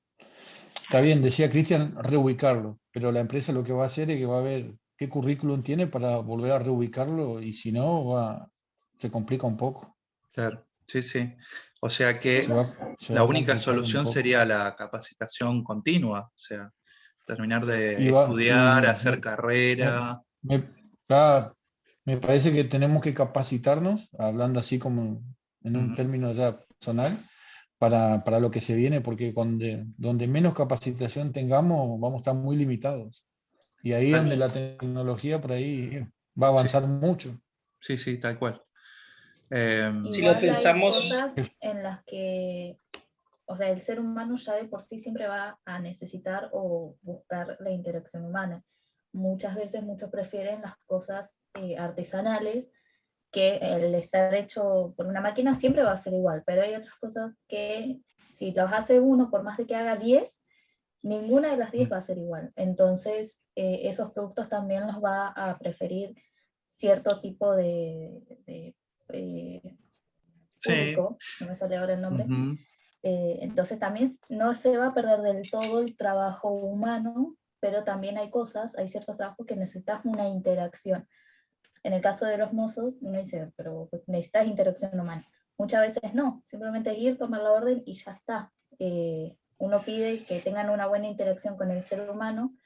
está bien, decía Cristian, reubicarlo, pero la empresa lo que va a hacer es que va a ver qué currículum tiene para volver a reubicarlo, y si no, se complica un poco. Claro, sí, sí. O sea que Se la va a única complicar un solución poco. sería la capacitación continua. O sea, terminar de Y va- estudiar, y hacer carrera. me- ya me parece que tenemos que capacitarnos, hablando así como en un Ujú. término ya personal, para lo que se viene, porque donde menos capacitación tengamos, vamos a estar muy limitados. Y ahí es donde la tecnología por ahí va a Sí, avanzar mucho. sí, sí, tal cual. Si lo Igual hay pensamos, cosas en las que, o sea, el ser humano ya de por sí siempre va a necesitar o buscar la interacción humana. Muchas veces muchos prefieren las cosas artesanales, que el estar hecho por una máquina siempre va a ser igual, pero hay otras cosas que si los hace uno, por más de que haga 10, ninguna de las 10 va a ser igual. Entonces, esos productos también los va a preferir cierto tipo de Sí. público, no me sale ahora el nombre. Ujú. Entonces también no se va a perder del todo el trabajo humano, pero también hay cosas, hay ciertos trabajos que necesitas una interacción. En el caso de los mozos, uno dice, pero necesitas interacción humana. Muchas veces no, simplemente ir, tomar la orden y ya está. Uno pide que tengan una buena interacción con el ser humano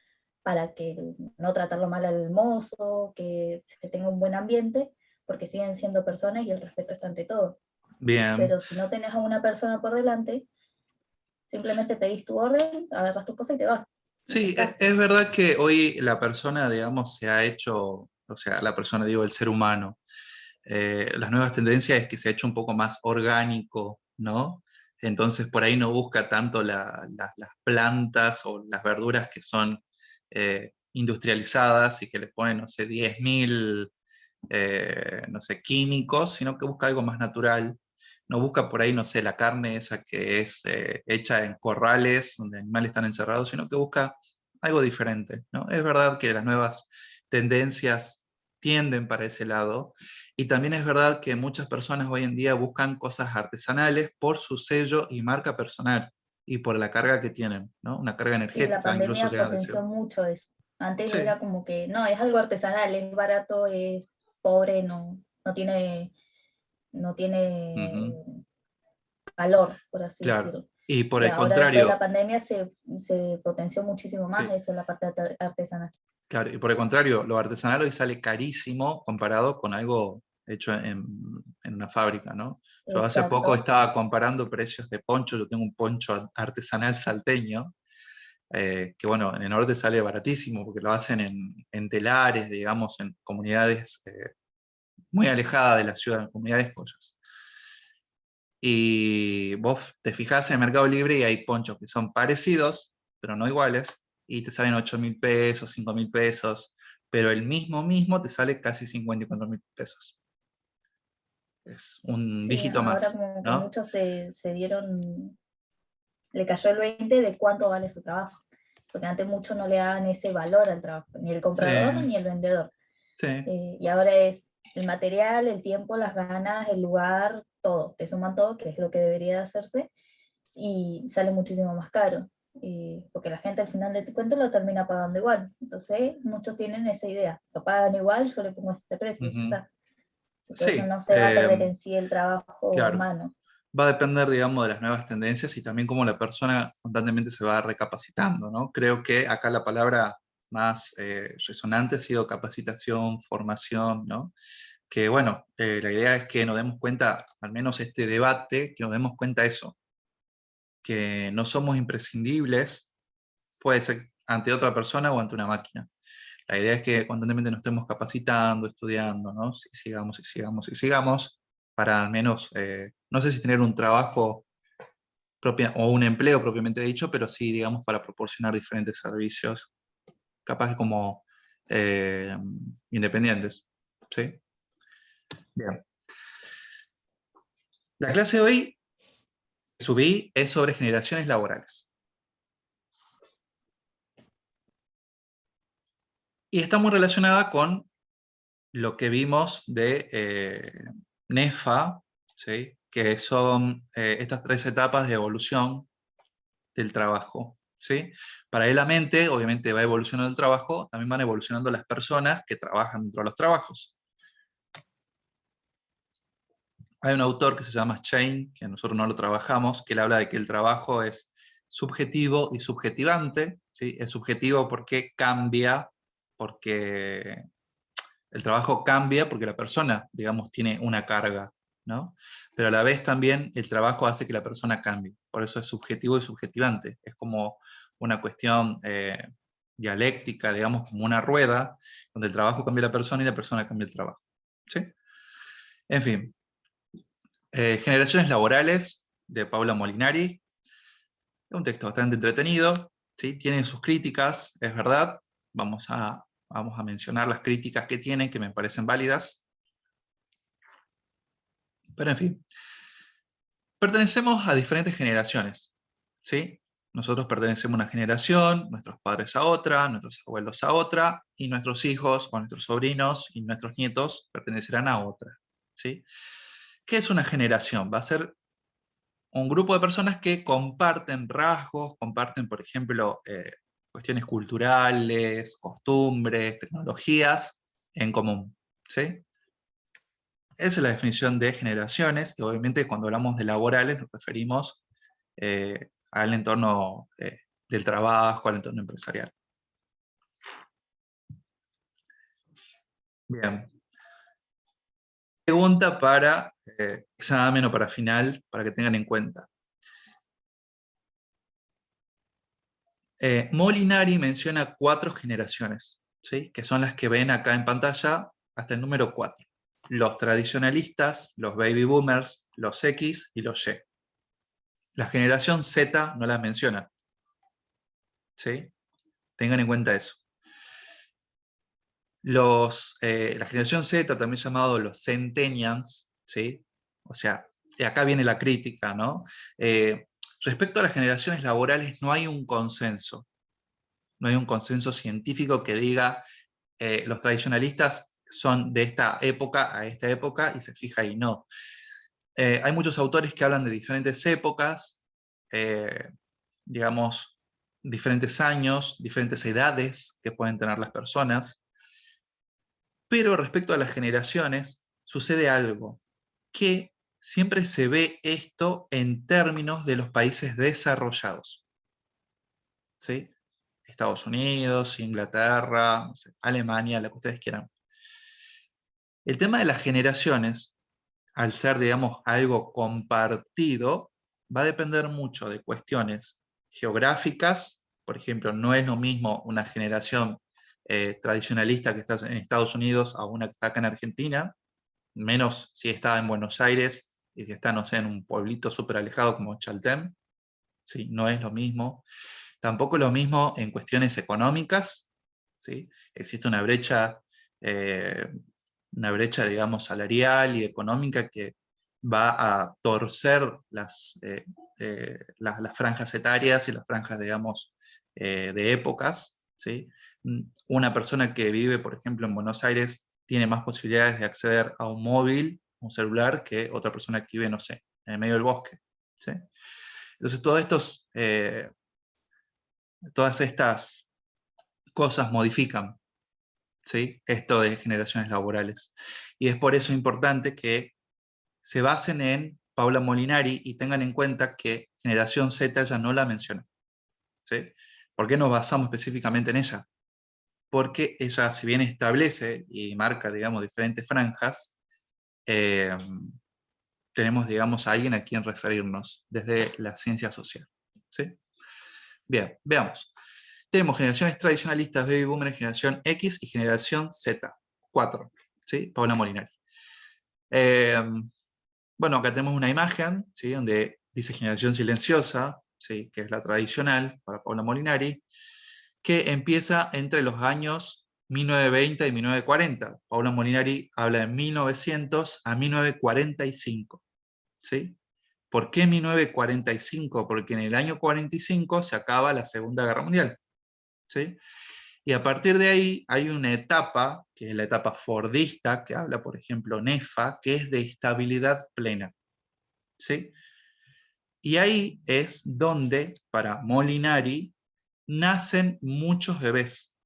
para que no tratarlo mal al mozo, que se tenga un buen ambiente, porque siguen siendo personas y el respeto está ante todo. Bien. Pero si no tenés a una persona por delante, simplemente pedís tu orden, agarras tu cosa y te vas. Sí, Ya está. es verdad que hoy la persona, digamos, se ha hecho, o sea, la persona, digo, el ser humano, las nuevas tendencias es que se ha hecho un poco más orgánico, ¿no? Entonces por ahí no busca tanto las plantas o las verduras que son industrializadas y que le ponen, no sé, 10.000 no sé, químicos, sino que busca algo más natural. No busca por ahí, no sé, la carne esa que es hecha en corrales donde animales están encerrados, sino que busca algo diferente, ¿no? Es verdad que las nuevas tendencias tienden para ese lado, y también es verdad que muchas personas hoy en día buscan cosas artesanales por su sello y marca personal, y por la carga que tienen, ¿no? Una carga Sí, la energética, incluso pandemia llegan a decir. potenció mucho eso. Antes Sí. era como que, no, es algo artesanal, es barato, es pobre, no tiene Ujú. valor, por así Claro. decirlo. Y por Y el ahora después de la contrario, pandemia se potenció muchísimo más sí, eso, la parte artesanal. claro, y por el contrario, lo artesanal hoy sale carísimo comparado con algo hecho en una fábrica, ¿no? Yo hace poco Exacto. estaba comparando precios de ponchos. Yo tengo un poncho artesanal salteño, que bueno, en el norte sale baratísimo porque lo hacen en telares, digamos, en comunidades muy alejadas de la ciudad, en comunidades collas. Y vos te fijás en Mercado Libre y hay ponchos que son parecidos, pero no iguales, y te salen 8.000 pesos, 5.000 pesos, pero el mismo te sale casi 54.000 pesos. Es un Sí, dígito ahora más, como que ¿no? muchos se dieron, le cayó el 20 de cuánto vale su trabajo. Porque antes muchos no le daban ese valor al trabajo, ni el Sí, comprador ni el vendedor. sí. Y ahora es el material, el tiempo, las ganas, el lugar, todo. Te suman todo, que es lo que debería de hacerse, y sale muchísimo más caro. Porque la gente al final de tu cuento lo termina pagando igual. Entonces, muchos tienen esa idea. Lo pagan igual, yo le pongo este precio, ya Ujú. está. Entonces Sí, no se va a perder en sí el trabajo claro. humano. Va a depender, digamos, de las nuevas tendencias y también cómo la persona constantemente se va recapacitando, ¿no? Creo que acá la palabra más resonante ha sido capacitación, formación, ¿no? Que bueno, la idea es que nos demos cuenta, al menos este debate, que nos demos cuenta de eso, que no somos imprescindibles, puede ser ante otra persona o ante una máquina. La idea es que constantemente nos estemos capacitando, estudiando, ¿no? Sigamos, para al menos, no sé si tener un trabajo o un empleo propiamente dicho, pero sí, digamos, para proporcionar diferentes servicios, capaz que como eh, independientes, ¿sí? Bien. La clase de hoy que subí es sobre generaciones laborales. Y está muy relacionada con lo que vimos de NEFA, ¿sí? Que son estas 3 etapas de evolución del trabajo, ¿sí? Paralelamente, obviamente va evolucionando el trabajo, también van evolucionando las personas que trabajan dentro de los trabajos. Hay un autor que se llama Chain, que nosotros no lo trabajamos, que él habla de que el trabajo es subjetivo y subjetivante, ¿sí? Es subjetivo porque cambia, porque el trabajo cambia porque la persona, digamos, tiene una carga, ¿no? Pero a la vez también el trabajo hace que la persona cambie. Por eso es subjetivo y subjetivante. Es como una cuestión dialéctica, digamos, como una rueda, donde el trabajo cambia a la persona y la persona cambia el trabajo, ¿sí? En fin. Generaciones laborales, de Paula Molinari. Es un texto bastante entretenido, ¿sí? Tiene sus críticas, es verdad. Vamos a mencionar las críticas que tienen, que me parecen válidas. Pero en fin. Pertenecemos a diferentes generaciones, ¿sí? Nosotros pertenecemos a una generación, nuestros padres a otra, nuestros abuelos a otra, y nuestros hijos o nuestros sobrinos y nuestros nietos pertenecerán a otra, ¿sí? ¿Qué es una generación? Va a ser un grupo de personas que comparten rasgos, comparten, por ejemplo, cuestiones culturales, costumbres, tecnologías en común, ¿sí? Esa es la definición de generaciones, y obviamente cuando hablamos de laborales nos referimos al entorno del trabajo, al entorno empresarial. Bien. Pregunta para examen o para final, para que tengan en cuenta. Molinari menciona 4 generaciones, ¿sí? Que son las que ven acá en pantalla hasta el número 4. Los tradicionalistas, los baby boomers, los X y los Y. La generación Z no las menciona, ¿sí? Tengan en cuenta eso. La generación Z, también llamado los centennials, ¿sí? O sea, y acá viene la crítica, ¿no? Respecto a las generaciones laborales no hay un consenso. No hay un consenso científico que diga los tradicionalistas son de esta época a esta época y se fija ahí, no. Hay muchos autores que hablan de diferentes épocas, digamos, diferentes años, diferentes edades que pueden tener las personas. Pero respecto a las generaciones, sucede algo, que siempre se ve esto en términos de los países desarrollados, ¿sí? Estados Unidos, Inglaterra, no sé, Alemania, lo que ustedes quieran. El tema de las generaciones, al ser, digamos, algo compartido, va a depender mucho de cuestiones geográficas. Por ejemplo, no es lo mismo una generación tradicionalista que está en Estados Unidos a una que está acá en Argentina, menos si está en Buenos Aires y si está, no sé, en un pueblito súper alejado como Chaltén, ¿sí? No es lo mismo. Tampoco es lo mismo en cuestiones económicas, ¿sí? Existe una brecha, digamos, salarial y económica que va a torcer las franjas etarias y las franjas, digamos, de épocas, ¿sí? Una persona que vive, por ejemplo, en Buenos Aires tiene más posibilidades de acceder a un móvil, un celular, que otra persona que vive, no sé, en el medio del bosque, ¿sí? Entonces, todas estas cosas modifican, ¿sí? Esto de generaciones laborales. Y es por eso importante que se basen en Paula Molinari y tengan en cuenta que generación Z ya no la menciona, ¿sí? ¿Por qué nos basamos específicamente en ella? Porque ella, si bien establece y marca, digamos, diferentes franjas, tenemos, digamos, a alguien a quien referirnos desde la ciencia social, ¿sí? Bien, veamos. Tenemos generaciones tradicionalistas, baby boomers, generación X y generación Z. 4, ¿sí? Paula Molinari. Bueno, acá tenemos una imagen, ¿sí? Donde dice generación silenciosa, ¿sí? Que es la tradicional para Paula Molinari, que empieza entre los años 1920 y 1940. Paula Molinari habla de 1900 a 1945. ¿Sí? ¿Por qué 1945? Porque en el año 45 se acaba la Segunda Guerra Mundial, ¿sí? Y a partir de ahí hay una etapa, que es la etapa fordista, que habla, por ejemplo, Nefa, que es de estabilidad plena, ¿sí? Y ahí es donde, para Molinari, nacen muchos bebés.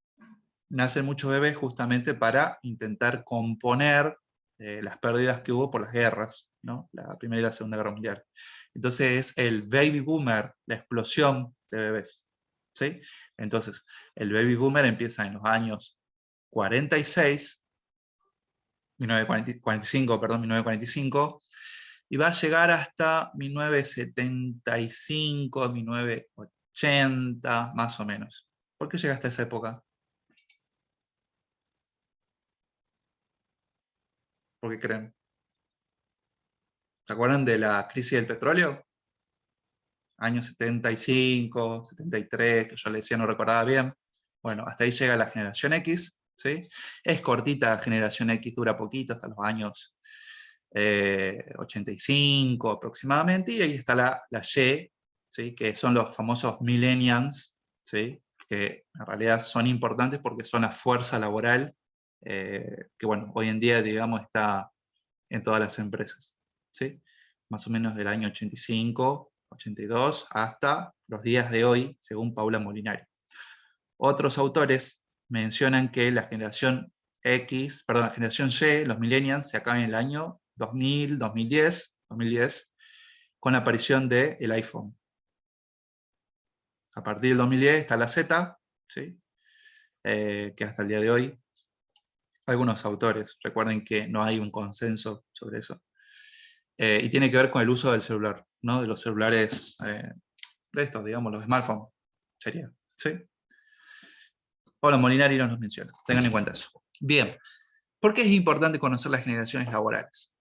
Nacen muchos bebés justamente para intentar componer las pérdidas que hubo por las guerras, ¿no? La Primera y la Segunda Guerra Mundial. Entonces es el baby boomer, la explosión de bebés, ¿sí? Entonces, el baby boomer empieza en los años 46, 1945, perdón, 1945, y va a llegar hasta 1975, 1980, más o menos. ¿Por qué llega hasta esa época? ¿Por qué creen? ¿Se acuerdan de la crisis del petróleo? Años 75, 73, que yo le decía no recordaba bien. Bueno, hasta ahí llega la generación X, ¿sí? Es cortita, la generación X dura poquito, hasta los años 85 aproximadamente, y ahí está la Y, ¿sí? Que son los famosos millennials, ¿sí? Que en realidad son importantes porque son la fuerza laboral que, bueno, hoy en día, digamos, está en todas las empresas, ¿sí? Más o menos del año 85, 82, hasta los días de hoy, según Paula Molinari. Otros autores mencionan que la generación X, perdón, la generación Y, los millennials, se acaban en el año 2000, 2010, con la aparición del iPhone. A partir del 2010 está la Z, ¿sí? Que hasta el día de hoy, algunos autores, recuerden que no hay un consenso sobre eso, y tiene que ver con el uso del celular, ¿no? De los celulares, de estos, digamos, los smartphones, sería, ¿sí? Paula Molinari no nos menciona, tengan en cuenta eso. Bien, ¿por qué es importante conocer las generaciones laborales?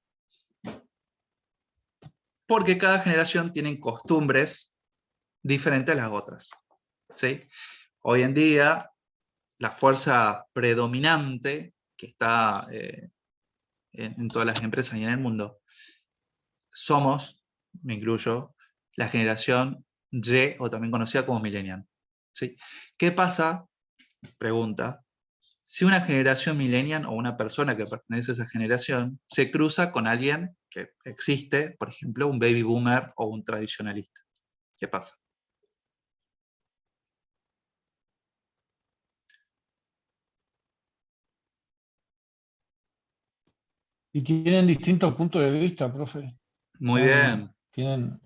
Porque cada generación tiene costumbres diferentes a las otras, ¿sí? Hoy en día, la fuerza predominante que está en todas las empresas y en el mundo, somos, me incluyo, la generación Y, o también conocida como millennial, ¿sí? ¿Qué pasa? Pregunta. Si una generación millennial o una persona que pertenece a esa generación se cruza con alguien que existe, por ejemplo, un baby boomer o un tradicionalista, ¿qué pasa? Y tienen distintos puntos de vista, profe. Muy bien. Tienen,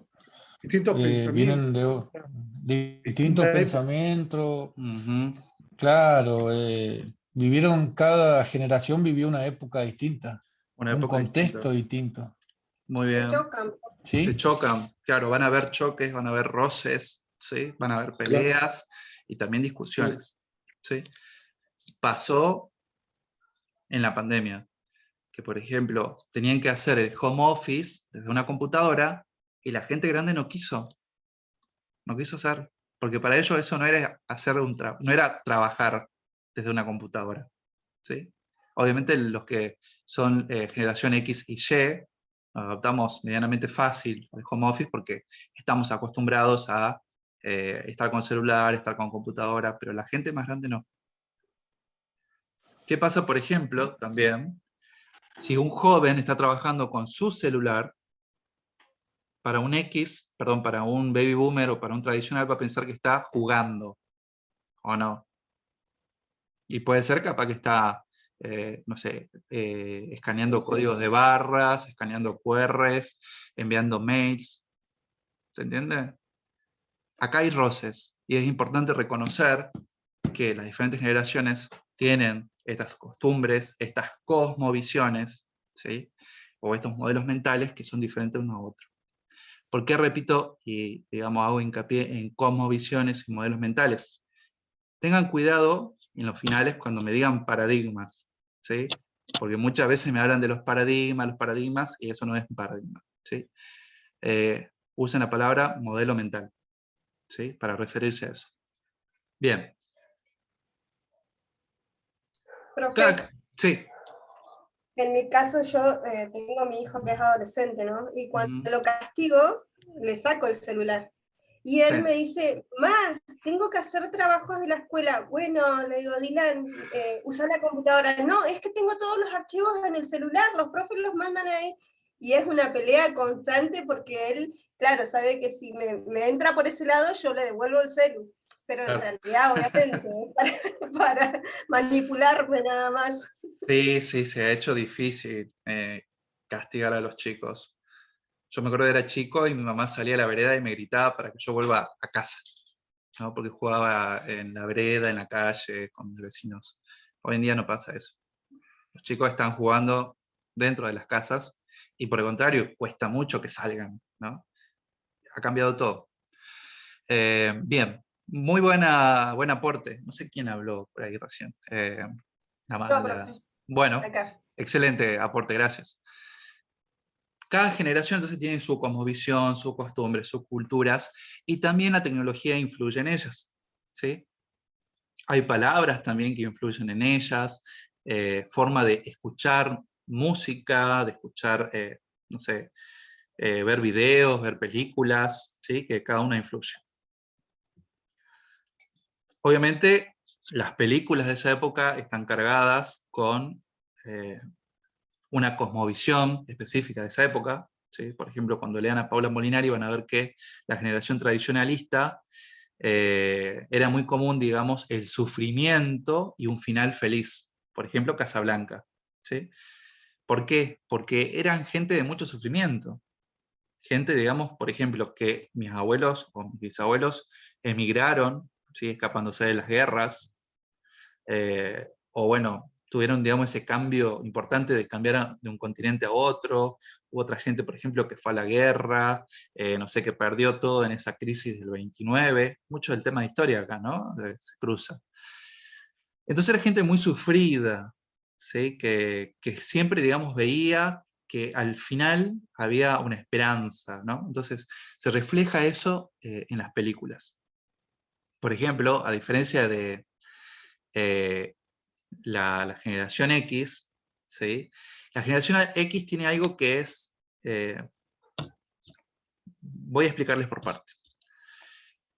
Distintos pensamientos. vienen de distintos Distinta época. pensamientos. Ujú. Claro, cada generación vivió una época distinta, Una un época contexto distinta. distinto. Muy Se bien. chocan. ¿Sí? Se chocan, claro, van a haber choques, van a haber roces, ¿sí? Van a haber peleas y también discusiones, ¿sí? Pasó en la pandemia, que por ejemplo tenían que hacer el home office desde una computadora y la gente grande no quiso hacer, porque para ellos eso no era hacer no era trabajar desde una computadora, ¿sí? Obviamente los que son generación X y Y, nos adaptamos medianamente fácil al home office porque estamos acostumbrados a estar con celular, estar con computadora, pero la gente más grande no. ¿Qué pasa, por ejemplo, también, si un joven está trabajando con su celular, para un X, perdón, para un baby boomer o para un tradicional va a pensar que está jugando, ¿o no? Y puede ser capaz que está, no sé, escaneando códigos de barras, escaneando QRs, enviando mails, ¿se entiende? Acá hay roces, y es importante reconocer que las diferentes generaciones tienen estas costumbres, estas cosmovisiones, ¿sí? O estos modelos mentales que son diferentes unos a otros. ¿Por qué repito y digamos, hago hincapié en cosmovisiones y modelos mentales? Tengan cuidado en los finales cuando me digan paradigmas, ¿sí? Porque muchas veces me hablan de los paradigmas, y eso no es un paradigma, ¿sí? Usen la palabra modelo mental, ¿sí? Para referirse a eso. Bien. Profe, Sí. en mi caso yo tengo a mi hijo que es adolescente, ¿no? Y cuando Ujú. lo castigo, le saco el celular. Y él Sí. me dice, ma, tengo que hacer trabajos de la escuela. Bueno, le digo, Dylan, usa la computadora. No, es que tengo todos los archivos en el celular, los profes los mandan ahí. Y es una pelea constante porque él, claro, sabe que si me entra por ese lado, yo le devuelvo el celu. pero en Claro. realidad, obviamente, para manipularme nada más. Sí, sí, se ha hecho difícil castigar a los chicos. Yo me acuerdo que era chico y mi mamá salía a la vereda y me gritaba para que yo vuelva a casa, ¿no? Porque jugaba en la vereda, en la calle, con mis vecinos. Hoy en día no pasa eso. Los chicos están jugando dentro de las casas y por el contrario, cuesta mucho que salgan, ¿no? Ha cambiado todo. Bien, muy buen aporte. No sé quién habló por ahí recién. No, profe, Bueno, acá. excelente aporte, gracias. Cada generación entonces tiene su cosmovisión, sus costumbres, sus culturas, y también la tecnología influye en ellas, ¿sí? Hay palabras también que influyen en ellas, forma de escuchar música, de escuchar, no sé, ver videos, ver películas, ¿sí? Que cada una influye. Obviamente, las películas de esa época están cargadas con una cosmovisión específica de esa época, ¿sí? Por ejemplo, cuando lean a Paula Molinari van a ver que la generación tradicionalista era muy común, digamos, el sufrimiento y un final feliz. Por ejemplo, Casablanca, ¿sí? ¿Por qué? Porque eran gente de mucho sufrimiento. Gente, digamos, por ejemplo, que mis abuelos o mis bisabuelos emigraron, ¿sí? Escapándose de las guerras, o bueno, tuvieron, digamos, ese cambio importante de cambiar de un continente a otro. Hubo otra gente, por ejemplo, que fue a la guerra, no sé, que perdió todo en esa crisis del 29. Mucho del tema de historia acá, ¿no? Se cruza. Entonces era gente muy sufrida, ¿sí? Que siempre, digamos, veía que al final había una esperanza, ¿no? Entonces se refleja eso en las películas. Por ejemplo, a diferencia de la generación X, ¿sí? La generación X tiene algo que es, voy a explicarles por parte.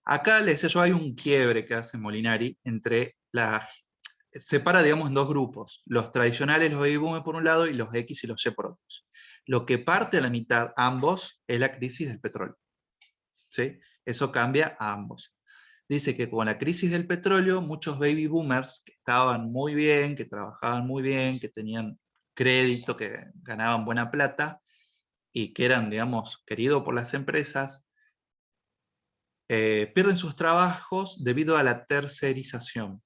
Acá les decía yo, hay un quiebre que hace Molinari entre separa, digamos, en dos grupos, los tradicionales, los baby boomers por un lado, y los X y los Y por otros. Lo que parte a la mitad, ambos, es la crisis del petróleo, ¿sí? Eso cambia a ambos. Dice que con la crisis del petróleo, muchos baby boomers que estaban muy bien, que trabajaban muy bien, que tenían crédito, que ganaban buena plata, y que eran, digamos, queridos por las empresas, pierden sus trabajos debido a la tercerización.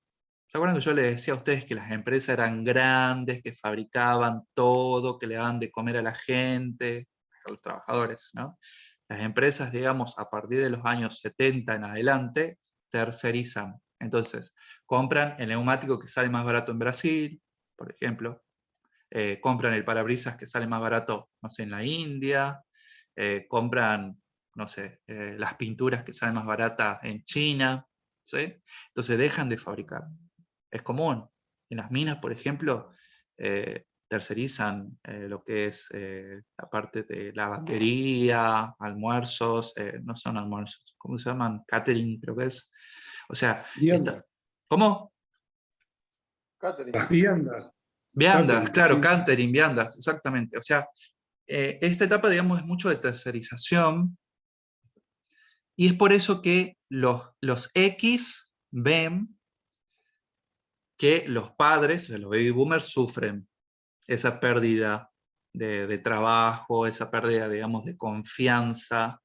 ¿Se acuerdan que yo les decía a ustedes que las empresas eran grandes, que fabricaban todo, que le daban de comer a la gente, a los trabajadores, ¿no? Las empresas, digamos, a partir de los años 70 en adelante, tercerizan. Entonces, compran el neumático que sale más barato en Brasil, por ejemplo, compran el parabrisas que sale más barato, no sé, en la India, compran, no sé, las pinturas que salen más baratas en China, ¿sí? Entonces dejan de fabricar. Es común. En las minas, por ejemplo, tercerizan lo que es la parte de la batería, almuerzos, no son almuerzos, ¿cómo se llaman? Catering, creo que es. O sea, ¿cómo? Las viandas. Viandas, Catering, claro, sí. catering, viandas, exactamente. O sea, esta etapa, digamos, es mucho de tercerización, y es por eso que los X ven que los padres, o sea, los baby boomers, sufren esa pérdida de trabajo, esa pérdida, digamos, de confianza.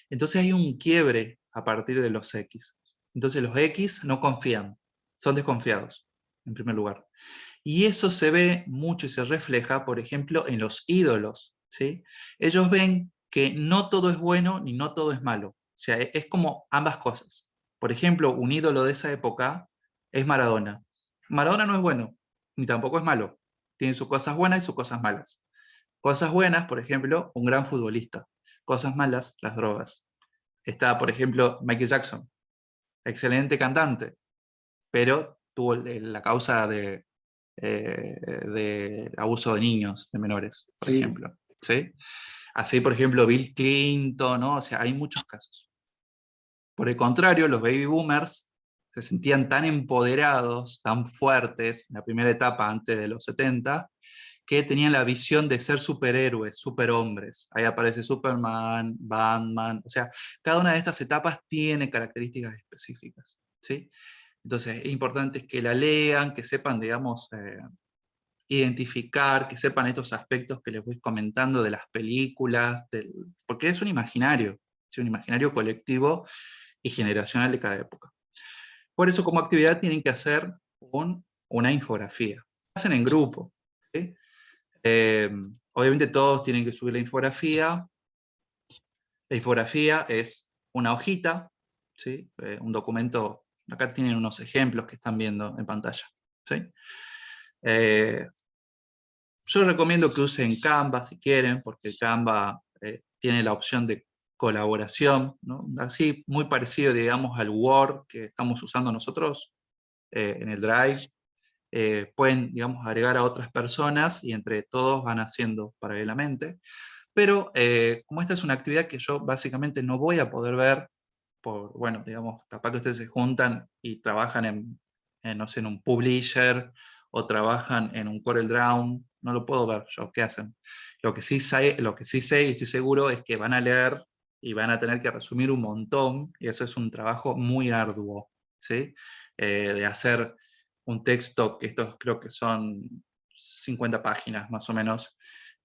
Entonces hay un quiebre a partir de los X. Entonces los X no confían, son desconfiados, en primer lugar. Y eso se ve mucho y se refleja, por ejemplo, en los ídolos, ¿sí? Ellos ven que no todo es bueno ni no todo es malo. O sea, es como ambas cosas. Por ejemplo, un ídolo de esa época es Maradona. Maradona no es bueno, ni tampoco es malo. Tiene sus cosas buenas y sus cosas malas. Cosas buenas, por ejemplo, un gran futbolista. Cosas malas, las drogas. Está, por ejemplo, Michael Jackson. Excelente cantante, pero tuvo la causa de abuso de niños, de menores, por ejemplo. ¿Sí? Así, por ejemplo, Bill Clinton, ¿no? O sea, hay muchos casos. Por el contrario, los baby boomers se sentían tan empoderados, tan fuertes, en la primera etapa antes de los 70, que tenían la visión de ser superhéroes, superhombres. Ahí aparece Superman, Batman, o sea, cada una de estas etapas tiene características específicas. ¿sí? Entonces es importante que la lean, que sepan, digamos, identificar, que sepan estos aspectos que les voy comentando de las películas, porque es un imaginario, ¿sí? Un imaginario colectivo y generacional de cada época. Por eso como actividad tienen que hacer una infografía. Hacen en grupo, ¿sí? Obviamente todos tienen que subir la infografía. La infografía es una hojita, ¿sí? Un documento, acá tienen unos ejemplos que están viendo en pantalla, ¿sí? Yo recomiendo que usen Canva si quieren, porque Canva tiene la opción de colaboración, ¿no? Así, muy parecido, digamos, al Word que estamos usando nosotros en el Drive. Pueden, digamos, agregar a otras personas y entre todos van haciendo paralelamente. Pero como esta es una actividad que yo básicamente no voy a poder ver, bueno, digamos, capaz que ustedes se juntan y trabajan no sé, en un publisher, o trabajan en un CorelDRAW, no lo puedo ver yo, ¿qué hacen? Lo que sí sé y estoy seguro es que van a leer y van a tener que resumir un montón, y eso es un trabajo muy arduo, ¿sí? De hacer un texto, que estos creo que son 50 páginas más o menos,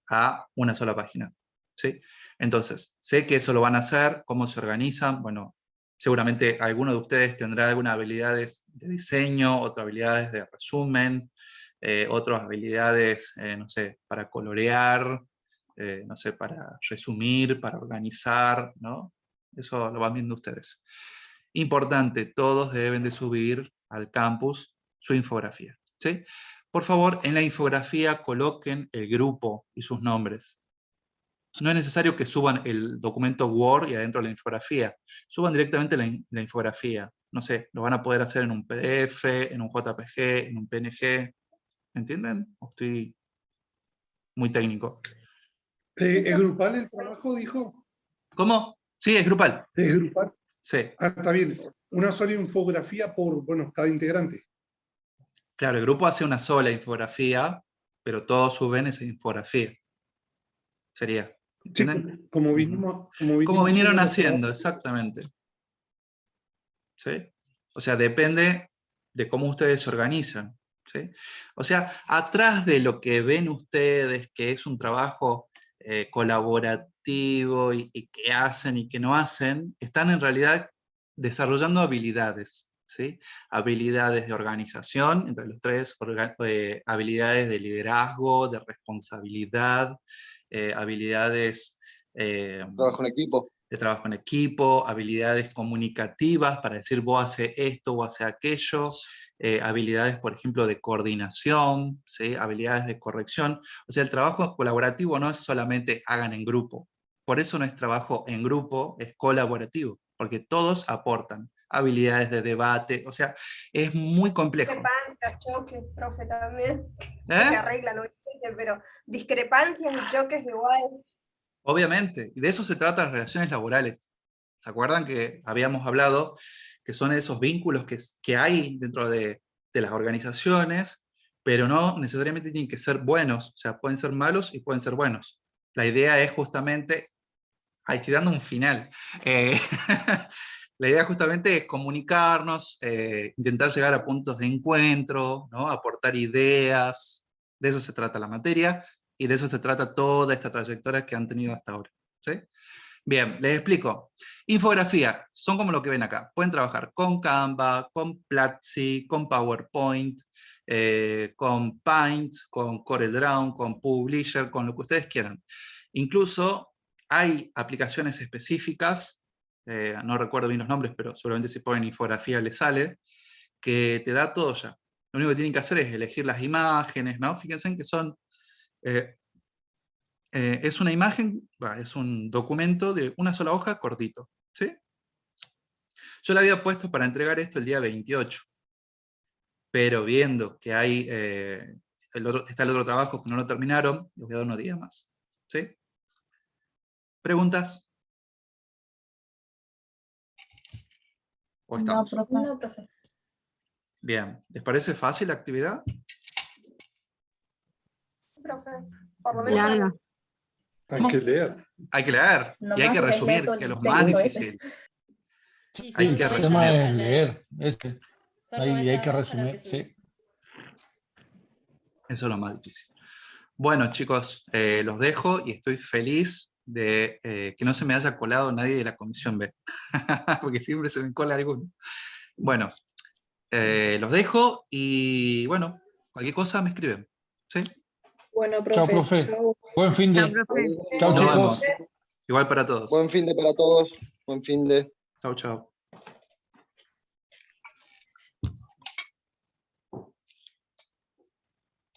a una sola página, ¿sí? Entonces, sé que eso lo van a hacer, cómo se organizan, bueno, seguramente alguno de ustedes tendrá algunas habilidades de diseño, otras habilidades de resumen, otras habilidades, no sé, para colorear, no sé, para resumir, para organizar, ¿no? Eso lo van viendo ustedes. Importante, todos deben de subir al campus su infografía, ¿sí? Por favor, en la infografía coloquen el grupo y sus nombres. No es necesario que suban el documento Word y adentro la infografía. Suban directamente la infografía. No sé, lo van a poder hacer en un PDF, en un JPG, en un PNG. ¿Entienden? ¿O estoy muy técnico? ¿Es grupal el trabajo, dijo? ¿Cómo? Sí, es grupal. ¿Es grupal? Sí. Ah, está bien. Una sola infografía por, bueno, cada integrante. Claro, el grupo hace una sola infografía, pero todos suben esa infografía. Sería. Sí, ¿Entienden? como vinimos Como vinieron los haciendo, trabajos. exactamente. ¿Sí? O sea, depende de cómo ustedes se organizan, ¿sí? O sea, atrás de lo que ven ustedes, que es un trabajo colaborativo y que hacen y que no hacen, están en realidad desarrollando habilidades, ¿sí? Habilidades de organización, entre los tres, habilidades de liderazgo, de responsabilidad, habilidades... Trabajo en equipo. de trabajo en equipo, habilidades comunicativas para decir vos hace esto, vos hace aquello, habilidades, por ejemplo, de coordinación, ¿sí? Habilidades de corrección. O sea, el trabajo colaborativo no es solamente hagan en grupo. Por eso no es trabajo en grupo, es colaborativo, porque todos aportan habilidades de debate, o sea, es muy complejo. Discrepancias, choques, profe, también. ¿Eh? Se arreglan, obviamente, pero discrepancias y choques igual. Obviamente, y de eso se trata las relaciones laborales. ¿Se acuerdan que habíamos hablado que son esos vínculos que hay dentro de las organizaciones, pero no necesariamente tienen que ser buenos, o sea, pueden ser malos y pueden ser buenos. La idea es justamente, ahí estoy dando un final, la idea justamente es comunicarnos, intentar llegar a puntos de encuentro, ¿no? Aportar ideas, de eso se trata la materia, y de eso se trata toda esta trayectoria que han tenido hasta ahora, ¿sí? Bien, les explico. Infografía, son como lo que ven acá. Pueden trabajar con Canva, con Platzi, con PowerPoint, con Paint, con CorelDRAW, con Publisher, con lo que ustedes quieran. Incluso hay aplicaciones específicas, no recuerdo bien los nombres, pero seguramente si ponen infografía les sale, que te da todo ya. Lo único que tienen que hacer es elegir las imágenes, ¿no? Fíjense en que son... es una imagen, es un documento de una sola hoja cortito, ¿sí? Yo le había puesto para entregar esto el día 28, pero viendo que hay, está el otro trabajo que no lo terminaron, les voy a dar unos días más, ¿sí? ¿Preguntas? ¿O estamos? No, profe. No, profe. Bien, ¿les parece fácil la actividad? Profe, por lo menos Larga. Hay que leer. Hay que leer, y hay Nomás que es leer resumir, todo que es el lo más texto difícil. Sí, Hay sí, que el no, tema resumir. es leer. Solo Ahí hay esta que dos para resumir. se- Sí. Eso es lo más difícil. Bueno, chicos, los dejo y estoy feliz de que no se me haya colado nadie de la comisión B, porque siempre se me cola alguno. Bueno, los dejo y bueno, cualquier cosa me escriben. ¿Sí? Bueno, Chao, profe. profe. Chao. Buen fin Chao, de. profe. Chao, Nos chicos. vemos. Igual para todos. Buen fin de para todos. Buen fin de. Chau, chau.